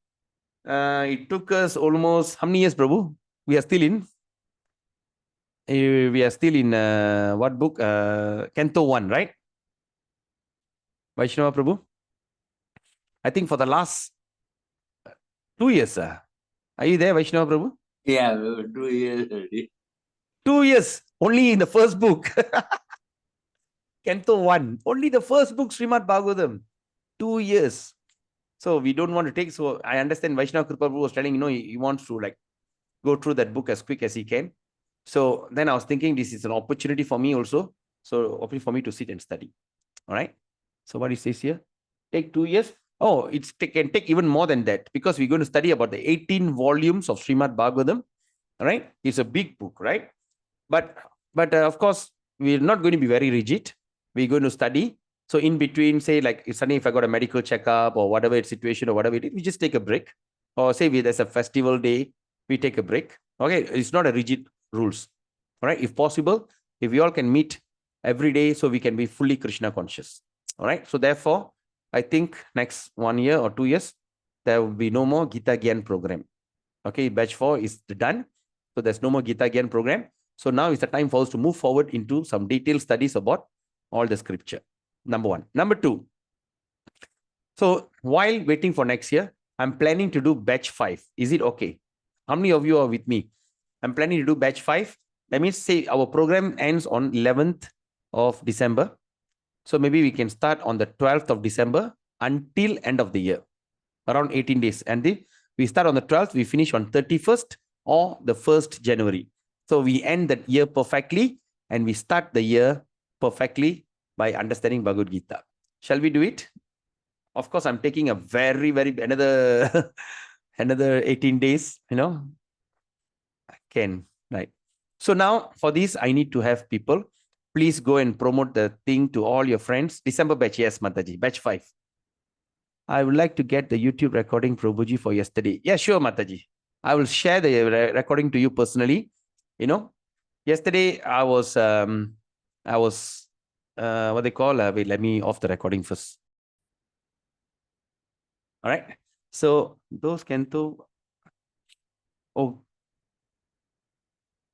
It took us almost how many years, Prabhu? We are still in what book? Canto 1, right? Vaishnava Prabhu? I think for the last 2 years. Are you there, Vaishnava Prabhu? Yeah, 2 years already. 2 years, only in the first book. Canto 1, only the first book, Srimad Bhagavatam. 2 years. So we don't want to take, so I understand Vaishnava Kripa Prabhu was telling, he wants to like go through that book as quick as he can. So then I was thinking this is an opportunity for me also. So opportunity for me to sit and study. All right. So what it says here, take 2 years. Oh, it can take even more than that, because we're going to study about the 18 volumes of Srimad Bhagavatam. All right. It's a big book, right? But of course, we're not going to be very rigid. We're going to study. So in between, say like suddenly if I got a medical checkup or whatever situation or whatever it is, we just take a break. Or say there's a festival day, we take a break. Okay. It's not a rigid rules. All right. If possible, if we all can meet every day, so we can be fully Krishna conscious. All right. So therefore, I think next 1 year or 2 years, there will be no more Gita Gyan program. Okay. Batch 4 is done. So there's no more Gita Gyan program. So now is the time for us to move forward into some detailed studies about all the scripture. Number 1. Number 2. So while waiting for next year, I'm planning to do batch 5. Is it okay? How many of you are with me? I'm planning to do batch 5. That means say our program ends on 11th of December. So maybe we can start on the 12th of December until end of the year, around 18 days. And then we start on the 12th, we finish on 31st or the 1st January. So we end that year perfectly and we start the year perfectly by understanding Bhagavad Gita. Shall we do it? Of course, I'm taking a very, another 18 days, Can, right? So now for this, I need to have people. Please go and promote the thing to all your friends. December batch, yes, Mataji, batch 5. I would like to get the YouTube recording, Prabhuji, for yesterday. Yeah, sure, Mataji. I will share the recording to you personally. Yesterday I was what they call, wait, let me off the recording first. All right. So those canto,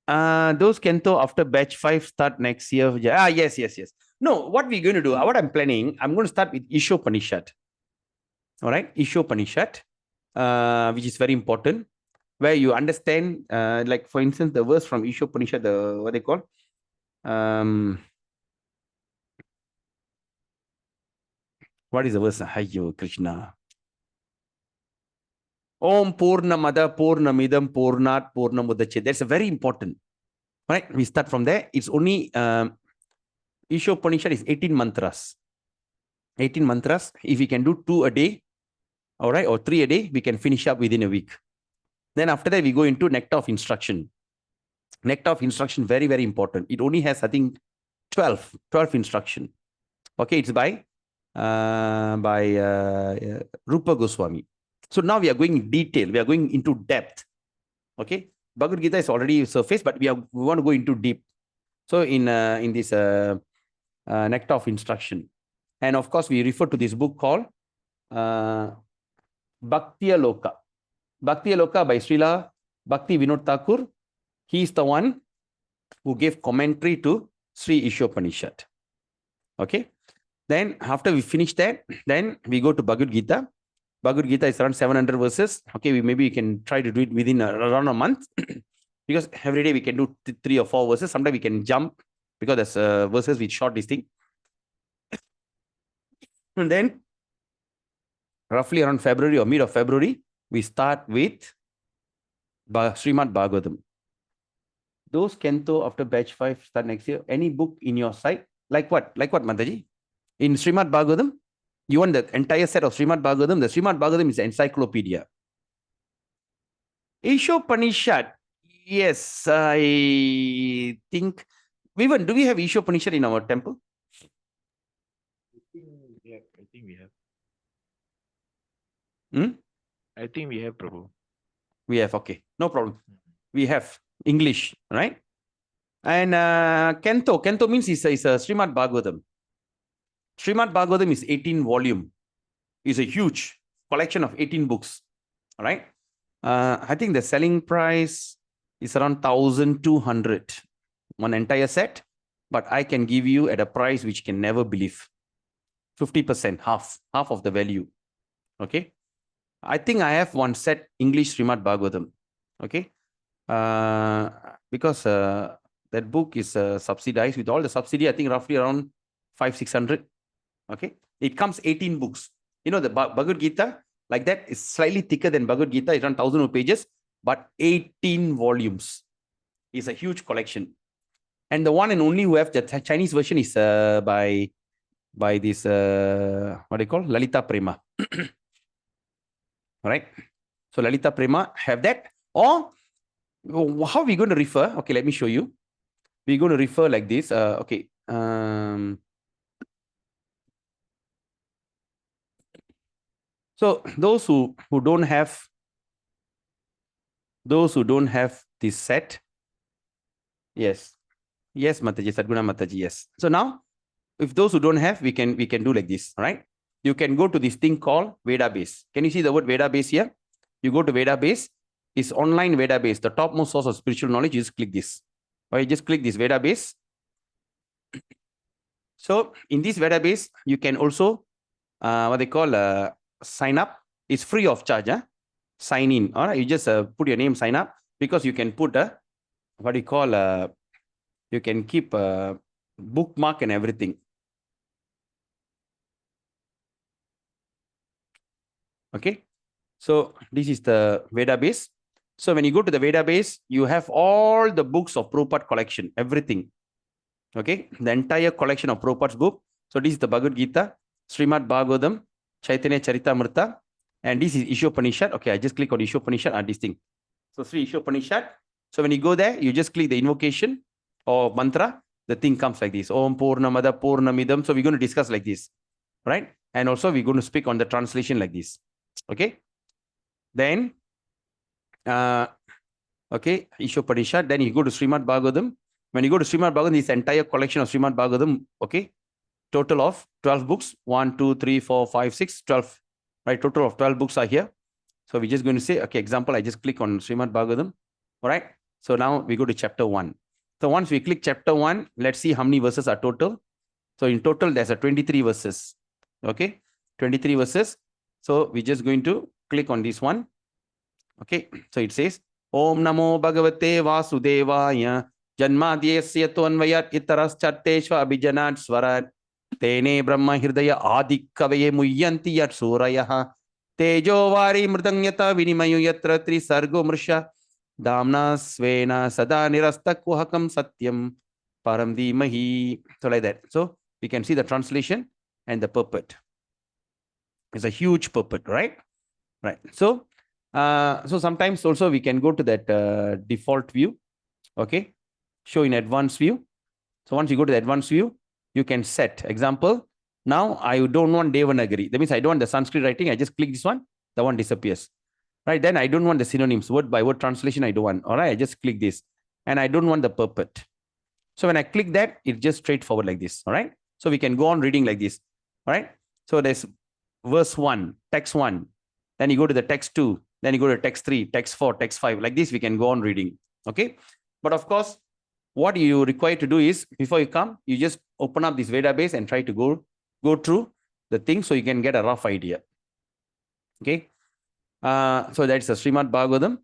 those canto after batch 5 start next year. Yeah, yes. No, what we're going to do, what I'm planning, I'm going to start with Ishopanishad. All right, Ishopanishad, which is very important, where you understand, like for instance, the verse from Ishopanishad, what they call, what is the verse? Hayyo Krishna. Om Purnamada Purnamidam Purnat Purnamudachet. That's a very important. All right, we start from there. It's only Ishopanishad is 18 mantras. 18 mantras. If we can do 2 a day, All right, or 3 a day, we can finish up within a week. Then after that, we go into nectar of instruction. Nectar of instruction, very, very important. It only has, I think, 12 instruction. Okay, it's by Rupa Goswami. So now we are going in detail. We are going into depth. Okay, Bhagavad Gita is already surface, but we want to go into deep. So in this nectar of instruction, and of course we refer to this book called Bhaktiya Loka. Bhaktiya Loka by Srila Bhakti Vinod Thakur. He is the one who gave commentary to Sri Ishopanishad. Okay. Then after we finish that, then we go to Bhagavad Gita. Bhagavad Gita is around 700 verses. Okay, maybe we can try to do it within around a month. Because every day we can do 3 or 4 verses. Sometimes we can jump because there's verses with short distinct. And then roughly around February or mid of February, we start with Srimad Bhagavatam. Those Kento after batch 5 start next year. Any book in your site? Like what? Like what, Mataji? In Srimad Bhagavatam, you want the entire set of Srimad Bhagavatam? The Srimad Bhagavatam is an encyclopedia. Ishopanishad. Yes, I think. Vivan, do we have Ishopanishad in our temple? I think we have. I think we have, Prabhu. We have, okay. No problem. We have English, right? And Kento. Kento means it's a Srimad Bhagavatam. Srimad Bhagavatam is 18 volume. It's a huge collection of 18 books. All right. I think the selling price is around 1,200. One entire set. But I can give you at a price which you can never believe. 50%, half of the value. Okay. I think I have one set English Srimad Bhagavatam. Okay. Because that book is subsidized. With all the subsidy, I think roughly around 500-600. Okay. It comes 18 books. You know, the Bhagavad Gita, like that, is slightly thicker than Bhagavad Gita. It's around 1,000 pages, but 18 volumes. It's a huge collection. And the one and only who have the Chinese version is by this, what they call? Lalita Prema. All right. So Lalita Prema have that. Or how are we going to refer? Okay, let me show you. We're going to refer like this. Okay. So those who don't have this set, yes, Mataji, Sadguna Mataji, yes. So now, if those who don't have, we can do like this, all right? You can go to this thing called Veda Base. Can you see the word Veda Base here? You go to Veda Base. It's online Veda Base, the topmost source of spiritual knowledge. You just click this. Or you just click this Veda Base. So in this Veda Base, you can also what they call sign up. It's free of charge. Sign in. All right, you just put your name, sign up, because you can put a what do you call you can keep a bookmark and everything. Okay, so this is the Veda Base. So when you go to the Veda Base, you have all the books of Prabhupada collection, everything. Okay, the entire collection of Prabhupada's book. So this is the Bhagavad Gita, Srimad Bhagavatam, Chaitanya Charitamrita, and this is Ishopanishad. Okay, I just click on Ishopanishad, this thing. So Sri Ishopanishad. So when you go there, you just click the invocation or mantra, the thing comes like this. Om Purnamada Purnamidam. So we're going to discuss like this, right? And also we're going to speak on the translation like this. Okay. Then, okay, Ishopanishad. Then you go to Srimad Bhagavatam. When you go to Srimad Bhagavatam, this entire collection of Srimad Bhagavatam, okay, total of 12 books. 1, 2, 3, 4, 5, 6, 12. Right, total of 12 books are here. So we're just going to say, okay, example, I just click on Srimad Bhagavatam. All right. So now we go to chapter 1. So once we click chapter 1, let's see how many verses are total. So in total, there's a 23 verses. Okay, 23 verses. So we're just going to click on this one. Okay, so it says, Om Namo Bhagavate Vasudevaya Janmadhyasya Tvanvayat Itaras Chatteshva Abhijanat Swarat Tene Brahma Hridaya Adikavaye Muyyanti Yat Surayaha Tejo Vari Mridanyata Vinimayu Yatra Tri Sargo Mrsha Damna Svena Sada Nirasta Kuhakam Satyam Param Dhimahi. So like that. So we can see the translation and the purport. It's a huge purport, right? Right. So, so sometimes also we can go to that default view. Okay. Show in advanced view. So once you go to the advanced view, you can set. Example, now I don't want Devanagari. That means I don't want the Sanskrit writing. I just click this one, the one disappears. Right. Then I don't want the synonyms, word by word translation. I don't want. All right. I just click this. And I don't want the purport. So when I click that, it's just straightforward like this. All right. So we can go on reading like this. All right. So there's verse 1, text 1. Then you go to the text 2. Then you go to text 3, text 4, text 5. Like this, we can go on reading. Okay. But of course, what you require to do is, before you come, you just open up this database and try to go through the thing so you can get a rough idea. Okay. So that's a Srimad Bhagavatam.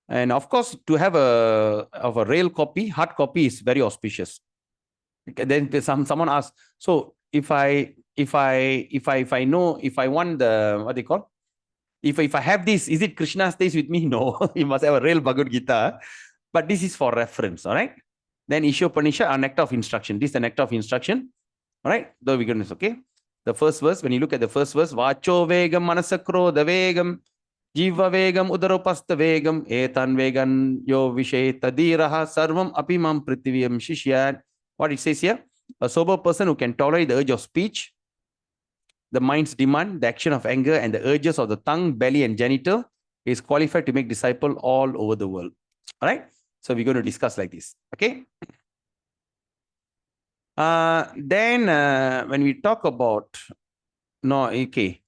And of course, to have a real copy, hard copy is very auspicious. Okay, then someone asks, so if I know, if I want the, what they call, if I have this, is it Krishna stays with me? No, you must have a real Bhagavad Gita. But this is for reference, all right? Then Ishopanisha, a nectar of instruction. This is the nectar of instruction, all right? Though we goodness, okay? The first verse, when you look at the first verse, Vacho vegam manasakro the vegam, Jiva vegam udaropasta vegam, etan vegan yo vishay tadiraha sarvam apimam prithiviyam shishyan. What it says here, a sober person who can tolerate the urge of speech, the mind's demand, the action of anger, and the urges of the tongue, belly, and genital is qualified to make disciple all over the world. All right. So we're going to discuss like this. Okay. Then when we talk about, no, okay.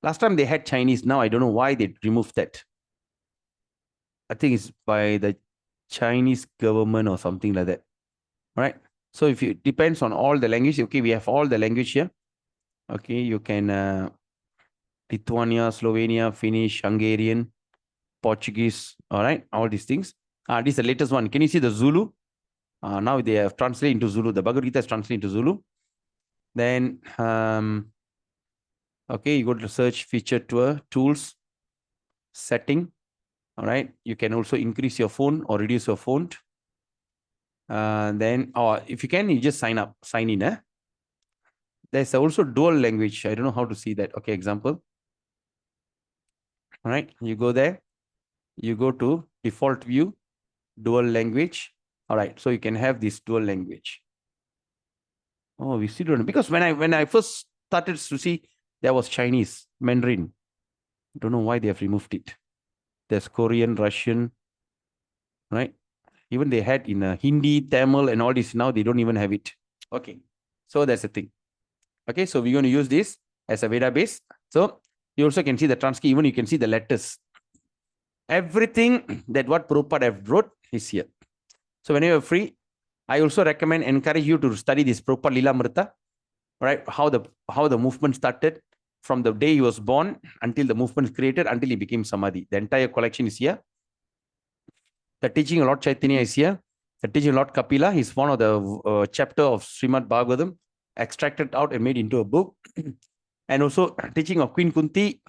Last time they had Chinese. Now I don't know why they removed that. I think it's by the Chinese government or something like that. All right. So if it depends on all the language, okay, we have all the language here. Okay, you can Lithuania, Slovenia, Finnish, Hungarian, Portuguese. All right, all these things. This is the latest one. Can you see the Zulu? Now they have translated into Zulu. The Bhagavad Gita is translated into Zulu. Then, okay, you go to search feature tour, tools, setting. All right, you can also increase your phone or reduce your font. Then, if you can, you just sign in. There's also dual language. I don't know how to see that. Okay, example. All right, you go there. You go to default view, dual language. All right, so you can have this dual language. Oh, we still don't, because when I first started to see, there was Chinese, Mandarin. Don't know why they have removed it. There's Korean, Russian, right? Even they had in Hindi, Tamil, and all this. Now they don't even have it. Okay, so that's the thing. Okay, so we're going to use this as a database. So you also can see the transcript. Even you can see the letters. Everything that what Prabhupada have wrote is here. So whenever you're free, I also encourage you to study this Prabhupada Lilamrita, right? How the movement started from the day he was born until the movement created, until he became Samadhi. The entire collection is here. The teaching of Lord Chaitanya is here. The teaching of Lord Kapila is one of the chapter of Srimad Bhagavatam, extracted out and made into a book. And also teaching of Queen Kunti.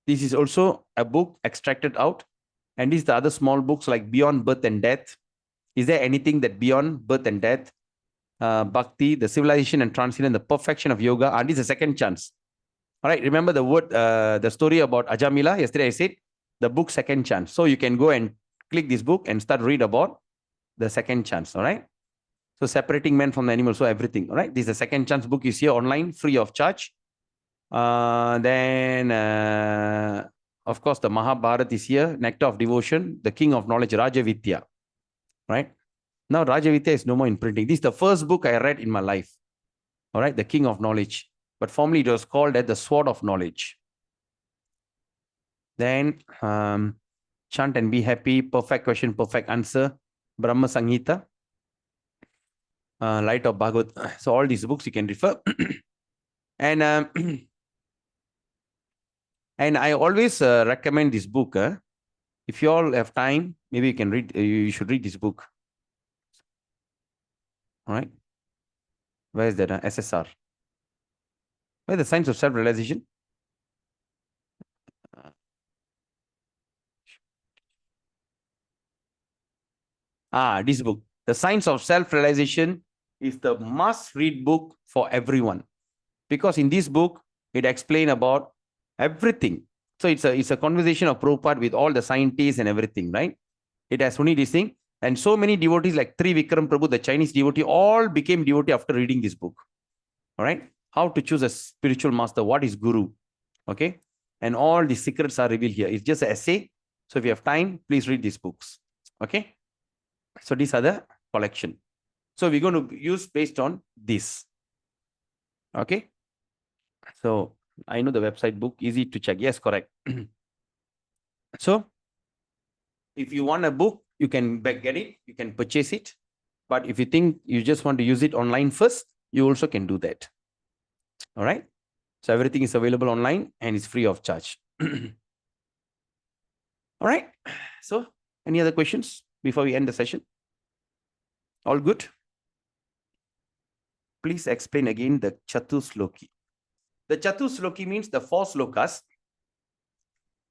This is also a book extracted out. And these are the other small books like Beyond Birth and Death. Is there anything that beyond birth and death? Bhakti, the civilization and transcendence, the perfection of yoga. And this is a second chance. All right. Remember the word, the story about Ajamila. Yesterday I said the book Second Chance. So you can go and click this book and start read about the second chance. All right. So separating men from the animal. So everything. All right. This is the Second Chance book is here online, free of charge. Then, of course, the Mahabharata is here, Nectar of Devotion, the King of Knowledge, Rajavidya. Right? Now, Rajavidya is no more in printing. This is the first book I read in my life. All right? The King of Knowledge. But formerly it was called as the Sword of Knowledge. Then, Chant and Be Happy, Perfect Question, Perfect Answer, Brahma Sanghita, Light of Bhagavad. So all these books you can refer. And and I always recommend this book. If you all have time, maybe you can read. You should read this book. All right. Where is that? SSR. Where is the Science of Self-Realization? This book. The Science of Self-Realization is the must-read book for everyone. Because in this book, it explains about everything. So it's a conversation of Prabhupada with all the scientists and everything, right? It has only this thing. And so many devotees like Trivikram Prabhu, the Chinese devotee, all became devotee after reading this book. All right. How to choose a spiritual master. What is Guru? Okay. And all the secrets are revealed here. It's just an essay. So if you have time, please read these books. Okay. So these are the collection. So we're going to use based on this. Okay. So I know the website book, easy to check. Yes, correct. So if you want a book, you can get it, you can purchase it. But if you think you just want to use it online first, you also can do that. All right. So everything is available online and it's free of charge. All right. So any other questions before we end the session? All good? Please explain again the Chatusloki. The Chatusloki means the 4 slokas.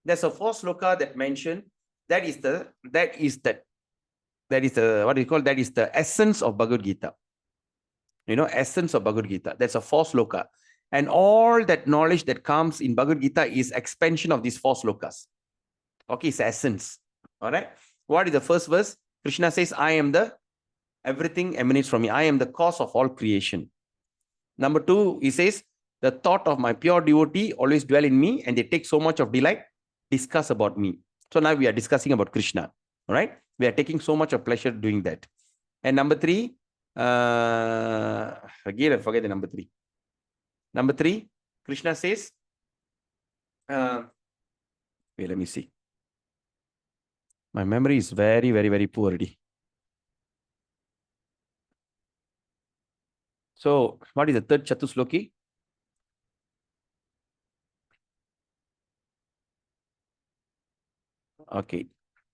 There's a 4 sloka that mentioned that is the what do you call, that is the essence of Bhagavad Gita. You know, essence of Bhagavad Gita. That's a 4 sloka. And all that knowledge that comes in Bhagavad Gita is expansion of these 4 slokas. Okay, it's essence. All right. What is the first verse? Krishna says, I am the, everything emanates from me. I am the cause of all creation. Number 2, he says, the thought of my pure devotee always dwell in me and they take so much of delight, discuss about me. So now we are discussing about Krishna. All right. We are taking so much of pleasure doing that. And number 3, again, I forget the number 3. Number 3, Krishna says, wait, let me see. My memory is very, very, very poor already. So what is the third Chatusloki? Okay.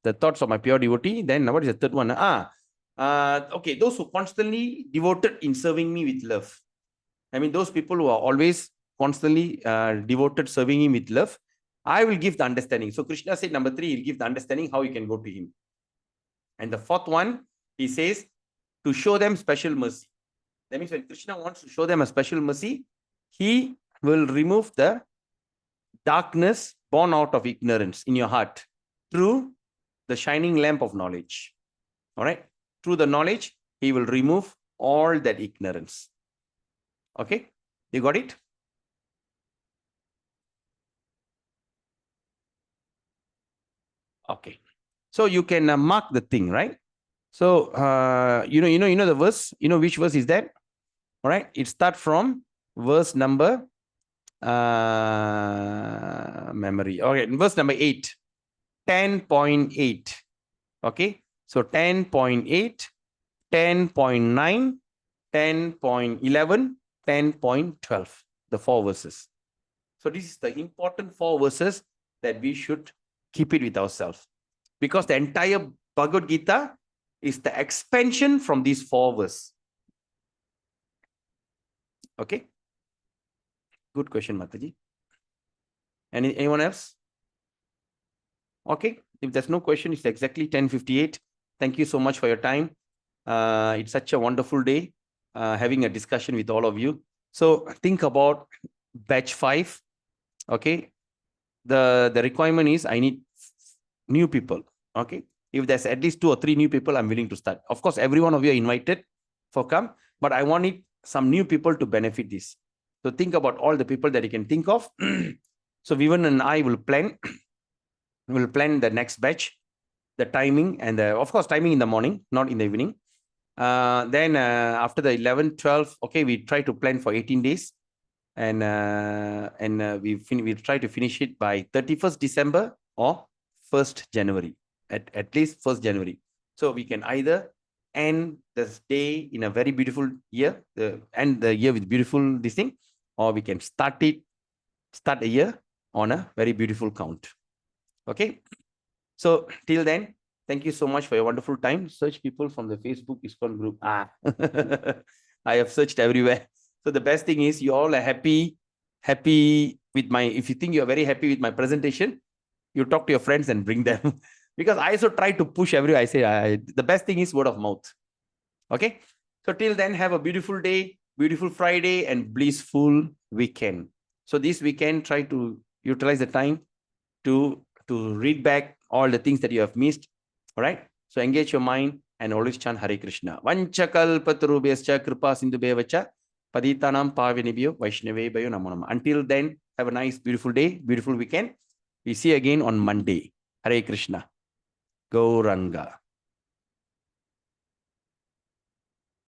The thoughts of my pure devotee. Then what is the third one? Okay. Those who constantly devoted in serving me with love. I mean, those people who are always constantly devoted serving him with love, I will give the understanding. So Krishna said, number 3, he'll give the understanding how you can go to him. And the 4th one, he says, to show them special mercy. That means when Krishna wants to show them a special mercy, he will remove the darkness born out of ignorance in your heart through the shining lamp of knowledge. All right. Through the knowledge, he will remove all that ignorance. Okay. You got it? Okay. So you can mark the thing, right? So, you know the verse, you know which verse is that? All right. It starts from verse number, memory. Okay. Verse number 8, 10.8. Okay. So 10.8, 10.9, 10.11, 10.12, the 4 verses. So this is the important 4 verses that we should keep it with ourselves. Because the entire Bhagavad Gita is the expansion from these 4 verses. Okay. Good question, Mataji. Anyone else? Okay. If there's no question, it's exactly 10:58. Thank you so much for your time. It's such a wonderful day having a discussion with all of you. So think about batch 5. Okay. The requirement is I need new people. Okay. If there's at least 2 or 3 new people, I'm willing to start. Of course, every one of you are invited for come, but I want some new people to benefit this. So think about all the people that you can think of. So Vivan and I will plan. We'll plan the next batch, the timing, and of course, timing in the morning, not in the evening. Then after the 11, 12, okay, we try to plan for 18 days. And we try to finish it by 31st December or 1st January, at least 1st January. So we can either end this day in a very beautiful year, end the year with beautiful this thing, or we can start the year on a very beautiful count. Okay. So till then, thank you so much for your wonderful time. Search people from the Facebook ISKCON group. I have searched everywhere. So the best thing is you all are happy with my, if you think you're very happy with my presentation, you talk to your friends and bring them. Because I also try to push everywhere. I say the best thing is word of mouth. Okay. So till then, have a beautiful day, beautiful Friday, and blissful weekend. So this weekend, try to utilize the time to read back all the things that you have missed. All right. So engage your mind and always chant Hare Krishna. Vanchakalpatarubhyascha kripa sindhubhyevacha paditanam pavinibhyo vaishnavebhayo namo namah. Until then, have a nice, beautiful day, beautiful weekend. We see you again on Monday. Hare Krishna. Gauranga.